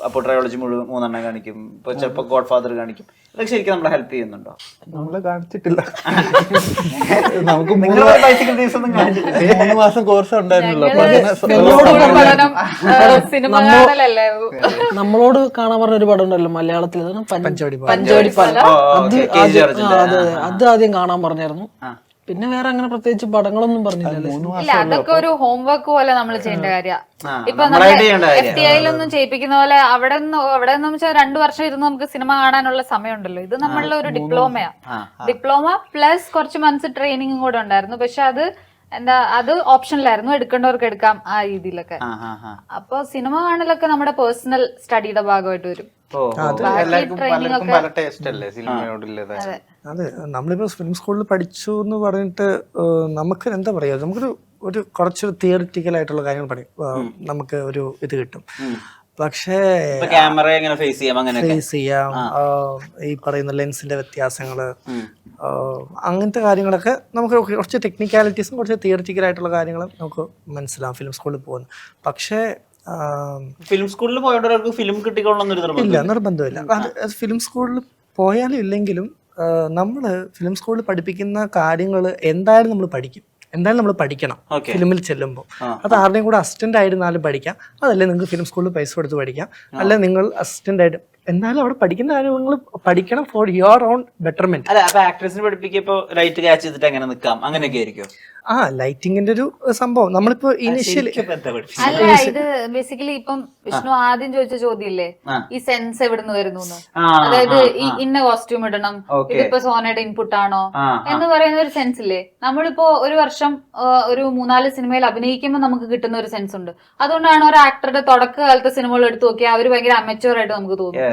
അപ്പോൾ ട്രയോളജി 3 കാണിക്കും, ഇപ്പൊ ചിലപ്പോ ഗോഡ് ഫാദർ കാണിക്കും. ഇതൊക്കെ ശരിക്കും നമ്മളെ ഹെൽപ്പ് ചെയ്യുന്നുണ്ടോ? നമ്മളെ കാണിച്ചിട്ടില്ല. നമുക്ക് 3 മാസം കോഴ്സ് ഉണ്ടായിരുന്നല്ലോ. നമ്മളോട് കാണാൻ പറഞ്ഞ ഒരു പടം ഉണ്ടല്ലോ മലയാളത്തിൽ, പഞ്ചവടിപ്പാലം. അത് ആദ്യം കാണാൻ പറഞ്ഞായിരുന്നു. പിന്നെ വേറെ അങ്ങനെ പ്രത്യേകിച്ച് പടങ്ങളൊന്നും പറഞ്ഞില്ലല്ലോ. ഇല്ല, അതൊക്കെ ഒരു ഹോംവർക്ക് പോലെ നമ്മൾ ചെയ്യേണ്ട കാര്യമാണ്. ഇപ്പൊ FTIയിലൊന്നും ചെയ്യിപ്പിക്കുന്ന പോലെ അവിടെ നിന്ന് വെച്ചാൽ 2 വർഷം ഇരുന്ന് നമുക്ക് സിനിമ കാണാനുള്ള സമയമുണ്ടല്ലോ. ഇത് നമ്മളുടെ ഒരു ഡിപ്ലോമയാ. ഡിപ്ലോമ പ്ലസ് കുറച്ച് മന്ത്സ് ട്രെയിനിങ്ങും കൂടെ ഉണ്ടായിരുന്നു. പക്ഷെ അത് ഓപ്ഷനിലായിരുന്നു, എടുക്കേണ്ടവർക്ക് എടുക്കാം ആ രീതിയിലൊക്കെ. അപ്പൊ സിനിമ കാണലൊക്കെ നമ്മുടെ പേഴ്സണൽ സ്റ്റഡിയുടെ ഭാഗമായിട്ട് വരും. അതെ, നമ്മളിപ്പോ ഫിലിം സ്കൂളിൽ പഠിച്ചു എന്ന് പറഞ്ഞിട്ട് നമുക്ക് എന്താ പറയാ, നമുക്കൊരു കുറച്ച് തിയറിറ്റിക്കൽ ആയിട്ടുള്ള കാര്യങ്ങൾ നമുക്ക് ഒരു ഇത് കിട്ടും. പക്ഷേ ക്യാമറ എങ്ങനെ ഫേസ് ചെയ്യാം അങ്ങനെയൊക്കെ. ഫേസ് ചെയ്യാം, ഈ പറയുന്ന ലെൻസിന്റെ വ്യത്യാസങ്ങള്, അങ്ങനത്തെ കാര്യങ്ങളൊക്കെ നമുക്ക് കുറച്ച് ടെക്നിക്കാലിറ്റീസും കുറച്ച് തിയറിറ്റിക്കൽ ആയിട്ടുള്ള കാര്യങ്ങളും നമുക്ക് മനസ്സിലാവും ഫിലിം സ്കൂളിൽ പോകുന്നു. പക്ഷേ ഫിലിം സ്കൂളിൽ പോയോണ്ട് ഒരാൾക്ക് ഫിലിം കിട്ടിക്കൊള്ളണമെന്നൊരു ഇല്ല, നിർബന്ധമില്ല. അത് ഫിലിം സ്കൂളിൽ പോയാലും ഇല്ലെങ്കിലും നമ്മൾ ഫിലിം സ്കൂളിൽ പഠിപ്പിക്കുന്ന കാര്യങ്ങൾ എന്തായാലും നമ്മൾ പഠിക്കണം ഫിലിമിൽ ചെല്ലുമ്പോൾ. അത് ആരുടെയും കൂടെ അസിസ്റ്റന്റ് ആയിരുന്നാലും പഠിക്കാം, അതല്ലേ നിങ്ങൾക്ക് ഫിലിം സ്കൂളിൽ പൈസ കൊടുത്ത് പഠിക്കാം, അല്ലെ നിങ്ങൾ അസിസ്റ്റന്റ് ആയിട്ട് എന്നാലും അവിടെ പഠിക്കുന്ന കാര്യങ്ങൾ പഠിക്കണം ഫോർ യുവർ ഓൺ ബെറ്റർമെന്റ്. അല്ല, അപ്പൊ ആക്ട്രസിന് പഠിപ്പിക്കപ്പോ ലൈറ്റ് ക്യാച്ച് ചെയ്തിട്ട് എങ്ങനെ നിക്കാം അങ്ങനെയൊക്കെ ആയിരിക്കും. ലൈറ്റിങ്ങിന്റെ ഒരു സംഭവം നമ്മളിപ്പോ ഇനിഷ്യലി അല്ല, ഇത് ബേസിക്കലി ഇപ്പം വിഷ്ണു ആദ്യം ചോദിച്ച ചോദ്യമില്ലേ, ഈ സെൻസ് എവിടുന്ന് വരുന്നു, അതായത് ഈ ഇന്ന കോസ്റ്റ്യൂം ഇടണം, ഇതിപ്പോ സോനയുടെ ഇൻപുട്ട് ആണോ എന്ന് പറയുന്ന ഒരു സെൻസ് ഇല്ലേ. നമ്മളിപ്പോ ഒരു വർഷം ഒരു 3-4 സിനിമയിൽ അഭിനയിക്കുമ്പോൾ നമുക്ക് കിട്ടുന്ന ഒരു സെൻസ് ഉണ്ട്. അതുകൊണ്ടാണ് ഒരു ആക്ടറുടെ തുടക്കകാലത്തെ സിനിമകൾ എടുത്തു നോക്കിയാൽ അവർ ഭയങ്കര അമച്വർ ആയിട്ട് നമുക്ക് തോന്നും.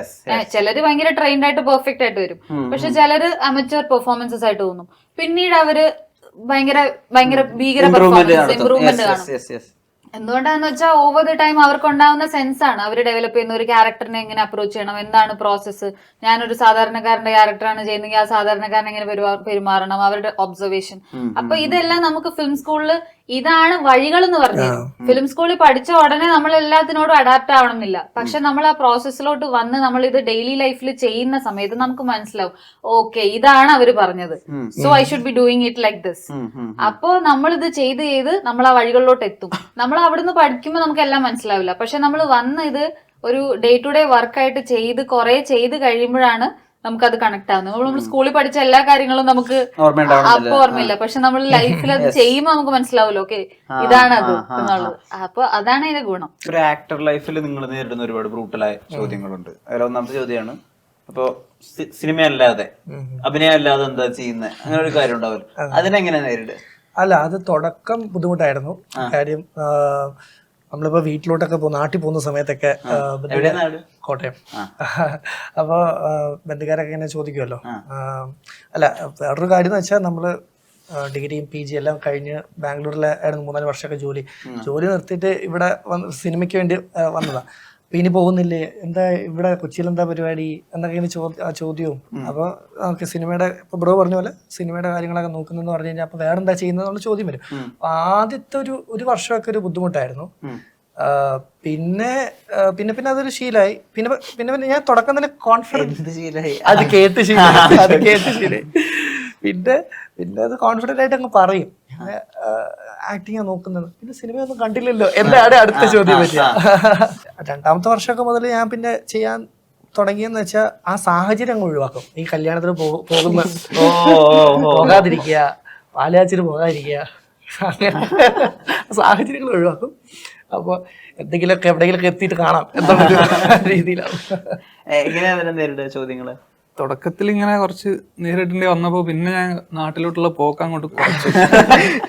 ചിലര് ഭയങ്കര ട്രെയിൻഡ് ആയിട്ട് പെർഫെക്റ്റ് ആയിട്ട് വരും, പക്ഷെ ചിലര് അമച്വർ പെർഫോമൻസസ് ആയിട്ട് തോന്നും. പിന്നീട് അവര് ഭയങ്കര ഭീകര പെർഫോമൻസ് ഇമ്പ്രൂവ്മെന്റ് കാണും. എന്തുകൊണ്ടാന്ന് വെച്ചാൽ ഓവർ ദി ടൈം അവർക്ക് ഉണ്ടാവുന്ന സെൻസ് ആണ് അവർ ഡെവലപ്പ് ചെയ്യുന്ന ഒരു ക്യാരക്ടറിനെ എങ്ങനെ അപ്രോച്ച് ചെയ്യണം, എന്താണ് പ്രോസസ്സ്. ഞാനൊരു സാധാരണക്കാരന്റെ ക്യാരക്ടറാണ് ചെയ്യുന്നെങ്കിൽ ആ സാധാരണക്കാരൻ എങ്ങനെ പെരുമാറണം, അവരുടെ ഒബ്സർവേഷൻ. അപ്പൊ ഇതെല്ലാം നമുക്ക് ഫിലിം സ്കൂളിൽ ഇതാണ് വഴികൾ എന്ന് പറഞ്ഞു. ഫിലിം സ്കൂളിൽ പഠിച്ച ഉടനെ നമ്മൾ എല്ലാത്തിനോടും അഡാപ്റ്റ് ആവണം എന്നില്ല. പക്ഷെ നമ്മൾ ആ പ്രോസസ്സിലോട്ട് വന്ന് നമ്മൾ ഇത് ഡെയിലി ലൈഫിൽ ചെയ്യുന്ന സമയത്ത് നമുക്ക് മനസ്സിലാവും, ഓക്കെ ഇതാണ് അവര് പറഞ്ഞത്, so I should be doing it like this. അപ്പോ നമ്മൾ ഇത് ചെയ്ത് നമ്മൾ ആ വഴികളിലോട്ട് എത്തും. നമ്മൾ അവിടുന്ന് പഠിക്കുമ്പോൾ നമുക്ക് എല്ലാം മനസ്സിലാവില്ല. പക്ഷെ നമ്മൾ വന്ന് ഇത് ഒരു ഡേ ടു ഡേ വർക്കായിട്ട് കുറെ ചെയ്ത് കഴിയുമ്പോഴാണ് നമുക്കത് കണക്ട് ആവുന്നത്. നമ്മൾ സ്കൂളിൽ പഠിച്ച എല്ലാ കാര്യങ്ങളും നമുക്ക് അപ്പൊ ഓർമ്മയില്ല, പക്ഷെ നമ്മൾ ലൈഫിൽ അത് ചെയ്യുമ്പോൾ നമുക്ക് മനസ്സിലാവുമല്ലോ, ഓക്കെ ഇതാണ് അത് എന്നുള്ളത്. അപ്പൊ അതാണ് അതിന്റെ ഗുണം. ഒരു ആക്ടർ ലൈഫിൽ നിങ്ങൾ നേരിടുന്ന ഒരുപാട് ബ്രൂട്ടലായ ചോദ്യങ്ങളുണ്ട്. അതിൽ ഒന്നാമത്തെ ചോദ്യമാണ്, അപ്പൊ സിനിമ അല്ലാതെ അഭിനയം അല്ലാതെ എന്താ ചെയ്യുന്നത്, അങ്ങനെ ഒരു കാര്യം ഉണ്ടാവില്ല, അതിനെങ്ങനെ നേരിടുക? അല്ല, അത് തുടക്കം ബുദ്ധിമുട്ടായിരുന്നു. കാര്യം നമ്മളിപ്പോ വീട്ടിലോട്ടൊക്കെ നാട്ടിൽ പോകുന്ന സമയത്തൊക്കെ കോട്ടയം, അപ്പൊ ബന്ധുക്കാരൊക്കെ ഇങ്ങനെ ചോദിക്കുമല്ലോ. അല്ല, വേറൊരു കാര്യം എന്ന് വെച്ചാൽ നമ്മള് ഡിഗ്രിയും PG എല്ലാം കഴിഞ്ഞ് ബാംഗ്ലൂരിലായിരുന്നു 3-4 വർഷമൊക്കെ ജോലി നിർത്തിയിട്ട് ഇവിടെ സിനിമയ്ക്ക് വേണ്ടി വന്നതാ. അപ്പൊ ഇനി പോകുന്നില്ലേ, എന്താ ഇവിടെ കൊച്ചിയിൽ എന്താ പരിപാടി എന്നൊക്കെ ചോദ്യവും. അപ്പൊ നമുക്ക് സിനിമയുടെ ഇപ്പൊ ബ്രോ പറഞ്ഞ പോലെ സിനിമയുടെ കാര്യങ്ങളൊക്കെ നോക്കുന്നെന്ന് പറഞ്ഞു കഴിഞ്ഞാൽ അപ്പൊ വേറെന്താ ചെയ്യുന്നതെന്നുള്ള ചോദ്യം വരും. അപ്പൊ ആദ്യത്തെ ഒരു വർഷമൊക്കെ ഒരു ബുദ്ധിമുട്ടായിരുന്നു. പിന്നെ അതൊരു ശീലമായി. പിന്നെ ഞാൻ തുടക്കം തന്നെ കോൺഫിഡൻസ് അത് കേട്ട് ശീലമായി. പിന്നെ അത് കോൺഫിഡന്റ് ആയിട്ട് അങ്ങ് പറയും, ആക്ടിങ് നോക്കുന്നത്. പിന്നെ സിനിമയൊന്നും കണ്ടില്ലല്ലോ എന്താണ് അടുത്ത ചോദ്യം പറ്റിയ. 2ാമത്തെ വർഷമൊക്കെ മുതൽ ഞാൻ പിന്നെ ചെയ്യാൻ തുടങ്ങിയെന്ന് വെച്ചാൽ ആ സാഹചര്യം അങ്ങ് ഒഴിവാക്കും. ഈ കല്യാണത്തിന് പോകാതിരിക്കുക, പാലാച്ചിന് പോകാതിരിക്കുക, അങ്ങനെ സാഹചര്യങ്ങൾ ഒഴിവാക്കും. അപ്പൊ എന്തെങ്കിലുമൊക്കെ എവിടെയെങ്കിലൊക്കെ എത്തിയിട്ട് കാണാം എന്നുള്ള രീതിയിലാണ്. എങ്ങനെയാ നേരിടുക ചോദ്യങ്ങള്? തുടക്കത്തിൽ ഇങ്ങനെ കുറച്ച് നേരിടേണ്ടി വന്നപ്പോ പിന്നെ ഞാൻ നാട്ടിലോട്ടുള്ള പോക്ക് അങ്ങോട്ട് കുറച്ചു.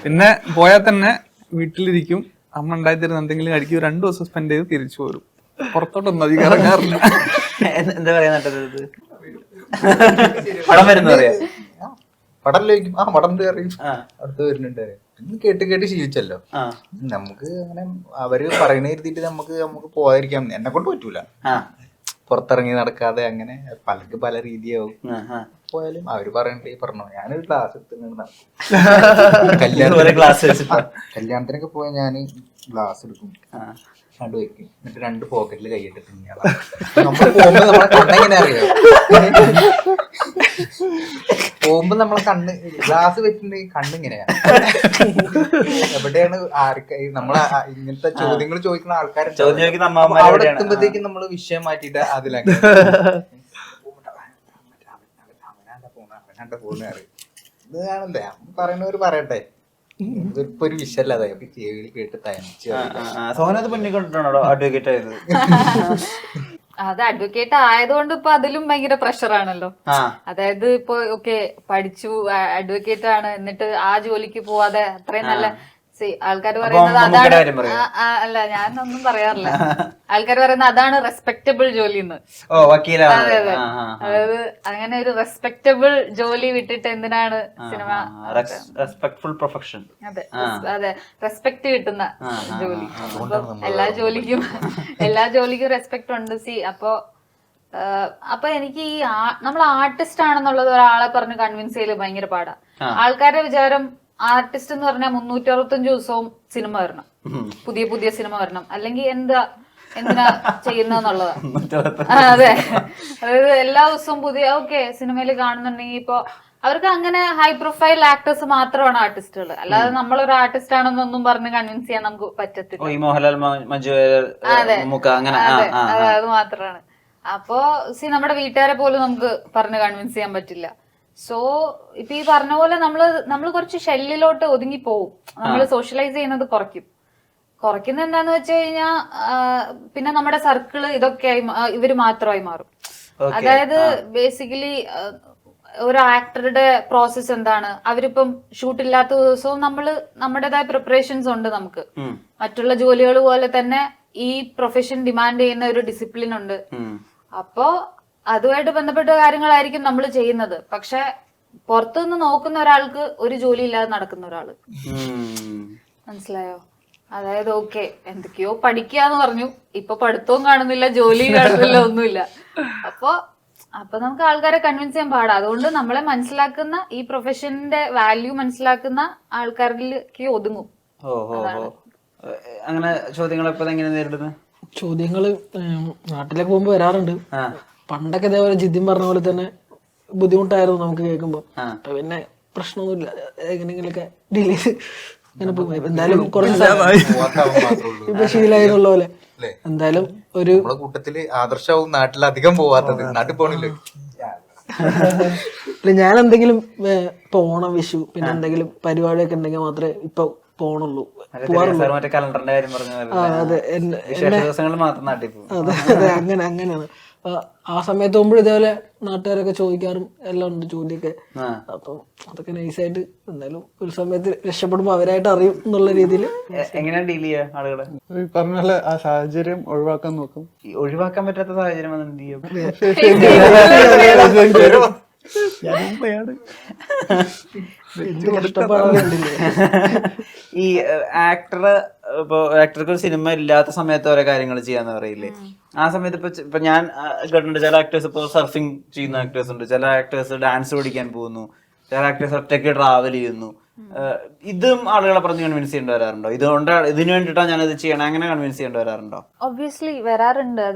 പിന്നെ പോയാൽ തന്നെ വീട്ടിലിരിക്കും, അമ്മ ഉണ്ടായി തരുന്ന എന്തെങ്കിലും കഴിക്കും, 2 ദിവസം സ്പെൻഡ് ചെയ്ത് തിരിച്ചു പോരും. പുറത്തോട്ടൊന്നും അധികം ഇറങ്ങാറില്ല. എന്താ പറയാ നട്ടത്? പടം വരുന്ന പടം അടുത്ത് വരുന്നുണ്ട്. കേട്ട് ശീലിച്ചല്ലോ നമുക്ക്. അങ്ങനെ അവര് പറയണ എഴുതിയിട്ട് നമുക്ക് പോകാതിരിക്കാം. എന്നെ കൊണ്ട് പറ്റൂല. പുറത്തിറങ്ങി നടക്കാതെ അങ്ങനെ പലർക്ക് പല രീതിയാവും. പോയാലും അവര് പറയണ്ടേ പറഞ്ഞോ. ഞാനൊരു ക്ലാസ് എടുത്ത് കല്യാണത്തിനൊക്കെ പോയാൽ ഞാൻ ഗ്ലാസ് എടുക്കും, കണ്ടു വെക്കും, എന്നിട്ട് 2 പോക്കറ്റിൽ കൈയിട്ടിട്ട് നമ്മളെ കണ്ണെങ്ങനെ അറിയാം. പോകുമ്പോ നമ്മളെ കണ്ണ് ഗ്ലാസ് വെച്ചിട്ടുണ്ടെങ്കിൽ കണ്ണിങ്ങനെയാ. എവിടെയാണ് നമ്മളെ ഇങ്ങനത്തെ ചോദ്യങ്ങൾ ചോദിക്കുന്ന ആൾക്കാരുണ്ട്. അവിടെ എത്തുമ്പോഴത്തേക്കും നമ്മള് വിഷയം മാറ്റിയിട്ട് അതിലങ്ങനെ ഇത് കാണണ്ടേ പറയുന്നവര് പറയട്ടെ. ഇതിപ്പോ ഒരു വിഷയല്ലാതെ ചെവിയിൽ കേട്ട് തനിച്ച്. സോനത് മുന്നിൽ കൊണ്ടിട്ടാണോ അഡ്വക്കേറ്റ് ആയത്? അത് അഡ്വക്കേറ്റ് ആയതുകൊണ്ട് ഇപ്പൊ അതിലും ഭയങ്കര പ്രഷറാണല്ലോ. അതായത് ഇപ്പൊ പഠിച്ചു അഡ്വക്കേറ്റ് ആണ്, എന്നിട്ട് ആ ജോലിക്ക് പോവാതെ അത്രയും നല്ല ആൾക്കാർ പറയുന്നത് മമ്മൂക്കയുടെ അതാണ് കാര്യം പറയോ? അല്ല ഞാനൊന്നും പറയാറില്ല. ആൾക്കാർ പറയുന്നത് അതാണ് റെസ്പെക്ടബിൾ ജോലി എന്ന്. ഓ വക്കീലാണ്. അതെ അതെ, അതായത് അങ്ങനെ ഒരു റെസ്പെക്ടബിൾ ജോലി വിട്ടിട്ട് എന്തിനാണ് സിനിമ? Respectful profession. അതെ അതെ, റെസ്പെക്ട് കിട്ടുന്ന ജോലി. അപ്പം എല്ലാ ജോലിക്കും റെസ്പെക്ട് ഉണ്ട്. അപ്പൊ എനിക്ക് ഈ നമ്മൾ ആർട്ടിസ്റ്റ് ആണെന്നുള്ളത് ഒരാളെ പറഞ്ഞ് കൺവിൻസ് ചെയ്യല് ഭയങ്കര പാടാ. ആൾക്കാരുടെ വിചാരം ആർട്ടിസ്റ്റ് എന്ന് പറഞ്ഞാൽ 365 ദിവസവും സിനിമ വരണം, പുതിയ പുതിയ സിനിമ വരണം, അല്ലെങ്കിൽ എന്തിനാ ചെയ്യുന്നതെന്നുള്ളതാ. അതെ, അതായത് എല്ലാ ദിവസവും പുതിയ സിനിമയിൽ കാണുന്നുണ്ടെങ്കിൽ ഇപ്പൊ അവർക്ക് അങ്ങനെ ഹൈ പ്രൊഫൈൽ ആക്ടേഴ്സ് മാത്രമാണ് ആർട്ടിസ്റ്റുകൾ. അല്ലാതെ നമ്മളൊരു ആർട്ടിസ്റ്റ് ആണെന്നൊന്നും പറഞ്ഞ് കൺവിൻസ് ചെയ്യാൻ നമുക്ക് പറ്റത്തില്ല. മോഹൻലാൽ, മഞ്ജു അത് മാത്രമാണ്. അപ്പോ നമ്മുടെ വീട്ടുകാരെ പോലും നമുക്ക് പറഞ്ഞ് കൺവിൻസ് ചെയ്യാൻ പറ്റില്ല. സോ ഇപ്പൊ ഈ പറഞ്ഞ പോലെ നമ്മള് കുറച്ച് ഷെല്ലിലോട്ട് ഒതുങ്ങി പോവും. നമ്മൾ സോഷ്യലൈസ് ചെയ്യുന്നത് കുറയ്ക്കുന്ന എന്താന്ന് വെച്ച് കഴിഞ്ഞാൽ പിന്നെ നമ്മുടെ സർക്കിള് ഇതൊക്കെ ഇവര് മാത്രമായി മാറും. അതായത് ബേസിക്കലി ഒരു ആക്ടറുടെ പ്രോസസ് എന്താണ്, അവരിപ്പം ഷൂട്ടില്ലാത്ത ദിവസവും നമ്മുടേതായ പ്രിപ്പറേഷൻസ് ഉണ്ട് നമുക്ക്. മറ്റുള്ള ജോലികൾ പോലെ തന്നെ ഈ പ്രൊഫഷൻ ഡിമാൻഡ് ചെയ്യുന്ന ഒരു ഡിസിപ്ലിൻ ഉണ്ട്. അപ്പോ അതുമായിട്ട് ബന്ധപ്പെട്ട കാര്യങ്ങളായിരിക്കും നമ്മൾ ചെയ്യുന്നത്. പക്ഷെ പുറത്തുനിന്ന് നോക്കുന്ന ഒരാൾക്ക് ഒരു ജോലി ഇല്ലാതെ നടക്കുന്ന ഒരാള്, മനസ്സിലായോ? അതായത് എന്തൊക്കെയോ പഠിക്കാന്ന് പറഞ്ഞു, ഇപ്പൊ പഠിത്തവും കാണുന്നില്ല, ജോലിയും കാണുന്നില്ല, ഒന്നുമില്ല. അപ്പൊ നമുക്ക് ആൾക്കാരെ കൺവിൻസ് ചെയ്യാൻ പാടാ. അതുകൊണ്ട് നമ്മളെ മനസ്സിലാക്കുന്ന ഈ പ്രൊഫഷന്റെ വാല്യൂ മനസ്സിലാക്കുന്ന ആൾക്കാരിലേക്ക് ഒതുങ്ങും. അങ്ങനെ ചോദ്യങ്ങൾ എപ്പോ എങ്ങനെ നേരിടുന്നത്? ചോദ്യങ്ങള് നാട്ടിലേക്ക് പോകുമ്പോ വരാറുണ്ട്. പണ്ടൊക്കെ ഇതേപോലെ ജിതിൻ പറഞ്ഞ പോലെ തന്നെ ബുദ്ധിമുട്ടായിരുന്നു നമുക്ക് കേൾക്കുമ്പോ. പിന്നെ പ്രശ്നമൊന്നുമില്ല, എങ്ങനെയെങ്കിലൊക്കെ ഡീൽ ചെയ്ത് അങ്ങനെ പോകും. എന്തായാലും കുറച്ച് ഇപ്പൊ ശീലായെന്നുള്ള പോലെ എന്തായാലും ഒരു കൂട്ടത്തില് ആദർശവും നാട്ടിൽ അധികം പോവാത്തത്. നാട്ടിൽ പോണില്ല. ഞാൻ എന്തെങ്കിലും ഇപ്പൊ ഓണം, വിഷു, പിന്നെ എന്തെങ്കിലും പരിപാടിയൊക്കെ ഉണ്ടെങ്കിൽ മാത്രമേ ഇപ്പൊ പോണുള്ളൂ, പോവാറുള്ളൂ. അതെ അതെ, അങ്ങനെയാണ്. ആ സമയത്ത് പോകുമ്പോഴും ഇതേപോലെ നാട്ടുകാരൊക്കെ ചോദിക്കാറും എല്ലാം ഉണ്ട്, ചോദ്യമൊക്കെ. അപ്പം അതൊക്കെ നൈസായിട്ട് എന്തായാലും ഒരു സമയത്ത് രക്ഷപ്പെടുമ്പോ അവരായിട്ട് അറിയും എന്നുള്ള രീതിയിൽ എങ്ങനെയാ ഡീൽ ചെയ്യാ ആളുകളെ? പറഞ്ഞ പോലെ ആ സാഹചര്യം ഒഴിവാക്കാൻ നോക്കും. ഒഴിവാക്കാൻ പറ്റാത്ത സാഹചര്യം എന്ത് ചെയ്യും? ഈ ആക്ടർക്ക് ഒരു സിനിമ ഇല്ലാത്ത സമയത്ത് ഓരോ കാര്യങ്ങൾ ചെയ്യാന്ന് പറയില്ലേ, ആ സമയത്ത് ഇപ്പൊ ഞാൻ കേട്ടിട്ടുണ്ട് ചില ആക്ടേഴ്സ് ഇപ്പൊ സർഫിങ് ചെയ്യുന്ന ആക്ടേഴ്സ് ഉണ്ട്, ചില ആക്ടേഴ്സ് ഡാൻസ് പഠിക്കാൻ പോകുന്നു, ചില ആക്ടേഴ്സ് ഒറ്റയ്ക്ക് ട്രാവൽ ചെയ്യുന്നു. ഇതും ആളുകളെ പറഞ്ഞ് കൺവിൻസ് ചെയ്യേണ്ടി വരാറുണ്ടോ? ഇതിനു വേണ്ടിയിട്ടാണ് ഞാൻ ഇത് ചെയ്യണം, അങ്ങനെ കൺവിൻസ് ചെയ്യേണ്ടി വരാറുണ്ടോ? ഒബ്വിയസ്ലി വരാറുണ്ട്.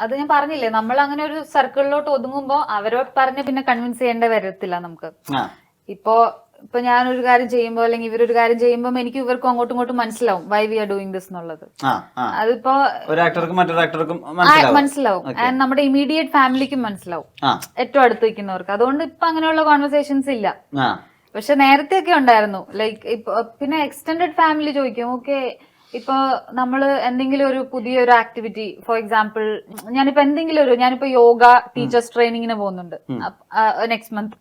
അത് ഞാൻ പറഞ്ഞില്ലേ, നമ്മൾ അങ്ങനെ ഒരു സർക്കിളിലോട്ട് ഒതുങ്ങുമ്പോ അവരോട് പറഞ്ഞ് പിന്നെ കൺവിൻസ് ചെയ്യേണ്ട വരത്തില്ല നമുക്ക്. ഇപ്പൊ ഞാനൊരു കാര്യം ചെയ്യുമ്പോ അല്ലെങ്കിൽ ഇവരൊരു കാര്യം ചെയ്യുമ്പോ എനിക്ക് ഇവർക്കും അങ്ങോട്ടും ഇങ്ങോട്ടും മനസ്സിലാവും why we are doing this എന്നുള്ളത്. അതിപ്പോ മനസ്സിലാവും, ആൻഡ് നമ്മുടെ ഇമീഡിയറ്റ് ഫാമിലിക്കും മനസ്സിലാവും, ഏറ്റവും അടുത്ത് നിൽക്കുന്നവർക്ക്. അതുകൊണ്ട് ഇപ്പൊ അങ്ങനെയുള്ള കോൺവെർസേഷൻസ് ഇല്ല. പക്ഷെ നേരത്തെ ഒക്കെ ഉണ്ടായിരുന്നു. ലൈക്ക് ഇപ്പൊ പിന്നെ എക്സ്റ്റെൻഡഡ് ഫാമിലി ചോദിക്കും, ഇപ്പൊ നമ്മള് എന്തെങ്കിലും ഒരു പുതിയൊരു ആക്ടിവിറ്റി, ഫോർ എക്സാമ്പിൾ ഞാനിപ്പോ യോഗ ടീച്ചേഴ്സ് ട്രെയിനിങ്ങിന് പോകുന്നുണ്ട് നെക്സ്റ്റ് മന്ത്.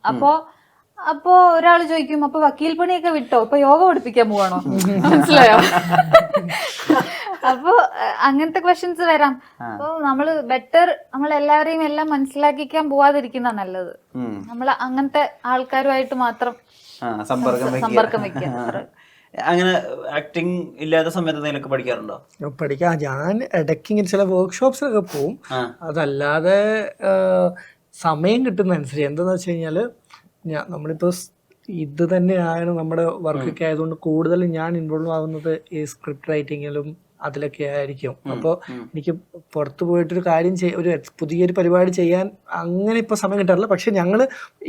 അപ്പോ ഒരാൾ ചോദിക്കും, അപ്പൊ വക്കീൽ പണിയൊക്കെ വിട്ടോ, ഇപ്പൊ യോഗ പഠിപ്പിക്കാൻ പോവാണോ? മനസ്സിലായോ? അപ്പൊ അങ്ങനത്തെ ക്വസ്റ്റ്യൻസ് വരാം. അപ്പൊ നമ്മള് നമ്മൾ എല്ലാവരെയും എല്ലാം മനസ്സിലാക്കിക്കാൻ പോവാതിരിക്കുന്ന നല്ലത്. നമ്മൾ അങ്ങനത്തെ ആൾക്കാരുമായിട്ട് മാത്രം സമ്പർക്കം വെക്കുക. അങ്ങനെ ആക്ടിങ് ഇല്ലാത്ത സമയത്ത് എന്തെങ്കിലുമൊക്കെ പഠിക്കാറുണ്ടോ? പഠിക്കാം. ഞാൻ ഇടയ്ക്ക് ഇങ്ങനെ ചില വർക്ക്ഷോപ്സിലൊക്കെ പോവും. അതല്ലാതെ സമയം കിട്ടുന്നതനുസരിച്ച് എന്താന്ന് വെച്ച് കഴിഞ്ഞാല് നമ്മളിപ്പോ ഇത് തന്നെയാണ് നമ്മുടെ വർക്കൊക്കെ ആയതുകൊണ്ട് കൂടുതൽ ഞാൻ ഇൻവോൾവ് ആവുന്നത് ഈ സ്ക്രിപ്റ്റ് റൈറ്റിങ്ങിലും അതിലൊക്കെ ആയിരിക്കും. അപ്പോൾ എനിക്ക് പുറത്ത് പോയിട്ടൊരു കാര്യം ഒരു പുതിയൊരു പരിപാടി ചെയ്യാൻ അങ്ങനെ ഇപ്പോൾ സമയം കിട്ടാറില്ല. പക്ഷെ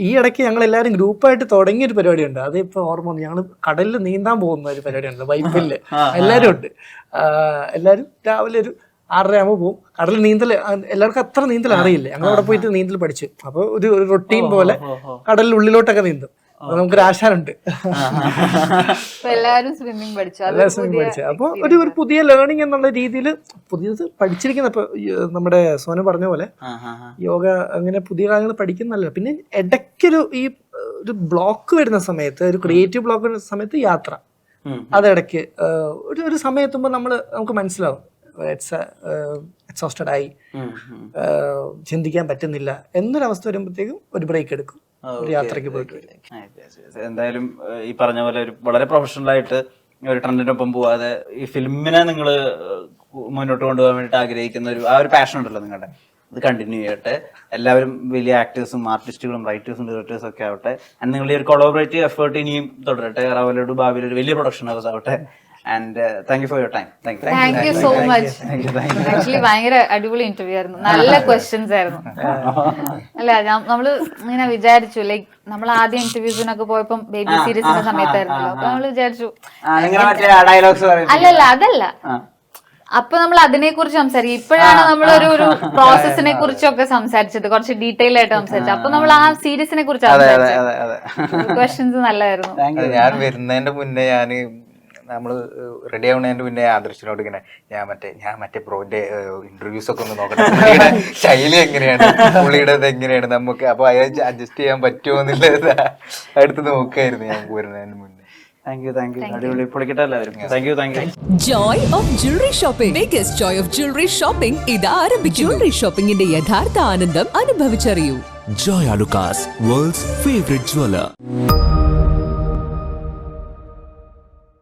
ഈ ഇടയ്ക്ക് ഞങ്ങൾ എല്ലാവരും ഗ്രൂപ്പായിട്ട് തുടങ്ങിയൊരു പരിപാടിയുണ്ട്. അതിപ്പോൾ ഓർമ്മ വന്നു. ഞങ്ങൾ കടലിൽ നീന്താൻ പോകുന്ന ഒരു പരിപാടിയുണ്ട്, വൈപ്പില്. എല്ലാവരും ഉണ്ട്. എല്ലാവരും രാവിലെ ഒരു 6:30 ആകുമ്പോൾ പോകും. കടലിൽ നീന്തൽ എല്ലാവർക്കും അത്ര നീന്തൽ അറിയില്ല. ഞങ്ങൾ അവിടെ പോയിട്ട് നീന്തൽ പഠിച്ചു. അപ്പോൾ ഒരു റൊട്ടീൻ പോലെ കടലിൽ ഉള്ളിലോട്ടൊക്കെ നീന്തും. നമുക്കൊരു ആശാനുണ്ട്, എല്ലാവരും സ്വിമ്മിങ് പഠിച്ചു. അപ്പൊ ഒരു പുതിയ ലേണിംഗ് എന്നുള്ള രീതിയിൽ പുതിയത് പഠിച്ചിരിക്കുന്ന. ഇപ്പൊ നമ്മുടെ സോന പറഞ്ഞ പോലെ യോഗ അങ്ങനെ പുതിയ കാര്യങ്ങൾ പഠിക്കുന്നല്ല. പിന്നെ ഇടയ്ക്കൊരു ഒരു ബ്ലോക്ക് വരുന്ന സമയത്ത്, ഒരു ക്രിയേറ്റീവ് ബ്ലോക്ക് വരുന്ന സമയത്ത് യാത്ര, അതിടയ്ക്ക് ഒരു സമയത്തുമ്പോൾ നമുക്ക് മനസ്സിലാവും എക്സോസ്റ്റഡ് ആയി, ചിന്തിക്കാൻ പറ്റുന്നില്ല എന്നൊരവസ്ഥ വരുമ്പോഴത്തേക്കും ഒരു ബ്രേക്ക് എടുക്കും, ഒരു യാത്രയ്ക്ക് പോയിട്ട് വരും. എന്തായാലും ഈ പറഞ്ഞ പോലെ ഒരു വളരെ പ്രൊഫഷണൽ ആയിട്ട് ഒരു ട്രെൻഡിനൊപ്പം പോവാതെ ഈ ഫിലിമിനെ നിങ്ങൾ മുന്നോട്ട് കൊണ്ടുപോകാൻ വേണ്ടിയിട്ട് ആഗ്രഹിക്കുന്ന ആ ഒരു പാഷൻ ഉണ്ടല്ലോ നിങ്ങളുടെ, അത് കണ്ടിന്യൂ ചെയ്യട്ടെ. എല്ലാവരും വലിയ ആക്ടേഴ്സും ആർട്ടിസ്റ്റുകളും റൈറ്റേഴ്സും ഡയറക്ടേഴ്സും ഒക്കെ ആവട്ടെ. ആൻഡ് നിങ്ങളുടെ ഒരു കൊളാബറേറ്റീവ് എഫേർട്ട് ഇനിയും തുടരട്ടെ. റാവലോട് ഭാവിയിൽ ഒരു വലിയ പ്രൊഡക്ഷൻ ഹൗസ് ആവട്ടെ. And thank you for your time. Thank you so much. Actually ഭയങ്കര അടിപൊളി ഇന്റർവ്യൂ ആയിരുന്നു, നല്ല ക്വസ്റ്റ്യൻസ് ആയിരുന്നു. അല്ല നമ്മള് ഇങ്ങനെ വിചാരിച്ചു, ലൈക്ക് നമ്മൾ ആദ്യം ഇന്റർവ്യൂസിനൊക്കെ പോയപ്പോ ബേബി സീരീസിന്റെ സമയത്തായിരുന്നല്ലോ, അപ്പൊ നമ്മള് വിചാരിച്ചു അല്ലല്ല അതല്ല, അപ്പൊ നമ്മൾ അതിനെ കുറിച്ച് സംസാരിക്കും. ഇപ്പോഴാണ് നമ്മൾ ഒരു പ്രോസസ്സിനെ കുറിച്ചൊക്കെ സംസാരിച്ചത്, കുറച്ച് ഡീറ്റെയിൽ ആയിട്ട് സംസാരിച്ചത്. അപ്പൊ നമ്മൾ ആ സീരീസിനെ കുറിച്ച് ക്വസ്റ്റ്യൻസ് നല്ലതായിരുന്നു. ഞാൻ വരുന്നതിന്റെ മുന്നേ നമ്മള് റെഡി ആവുന്നതിന്റെ മുന്നേ ആദർശിനോട് ഇങ്ങനെ ഞാൻ മറ്റേ പ്രോന്റെ ഇന്റർവ്യൂസ് ഒക്കെ ഒന്ന് നോക്കട്ടെ, പുള്ളിയുടെ ശൈലി എങ്ങനെയാണ്, പുള്ളിയുടെ എങ്ങനെയാണ്, നമുക്ക് അപ്പൊ അഡ്ജസ്റ്റ് ചെയ്യാൻ പറ്റുമോ എന്നുള്ളത് അടുത്ത് നോക്കായിരുന്നു ഞാൻ വരുന്നതിന് മുന്നേ. Joy of Jewelry Shopping. Biggest joy of jewelry shopping ഇതാ ആരംഭിച്ചു. Jewelry shoppingന്റെ യഥാർത്ഥ ആനന്ദം അനുഭവിച്ചറിയൂ. Joy Alucas, world's favorite jeweler.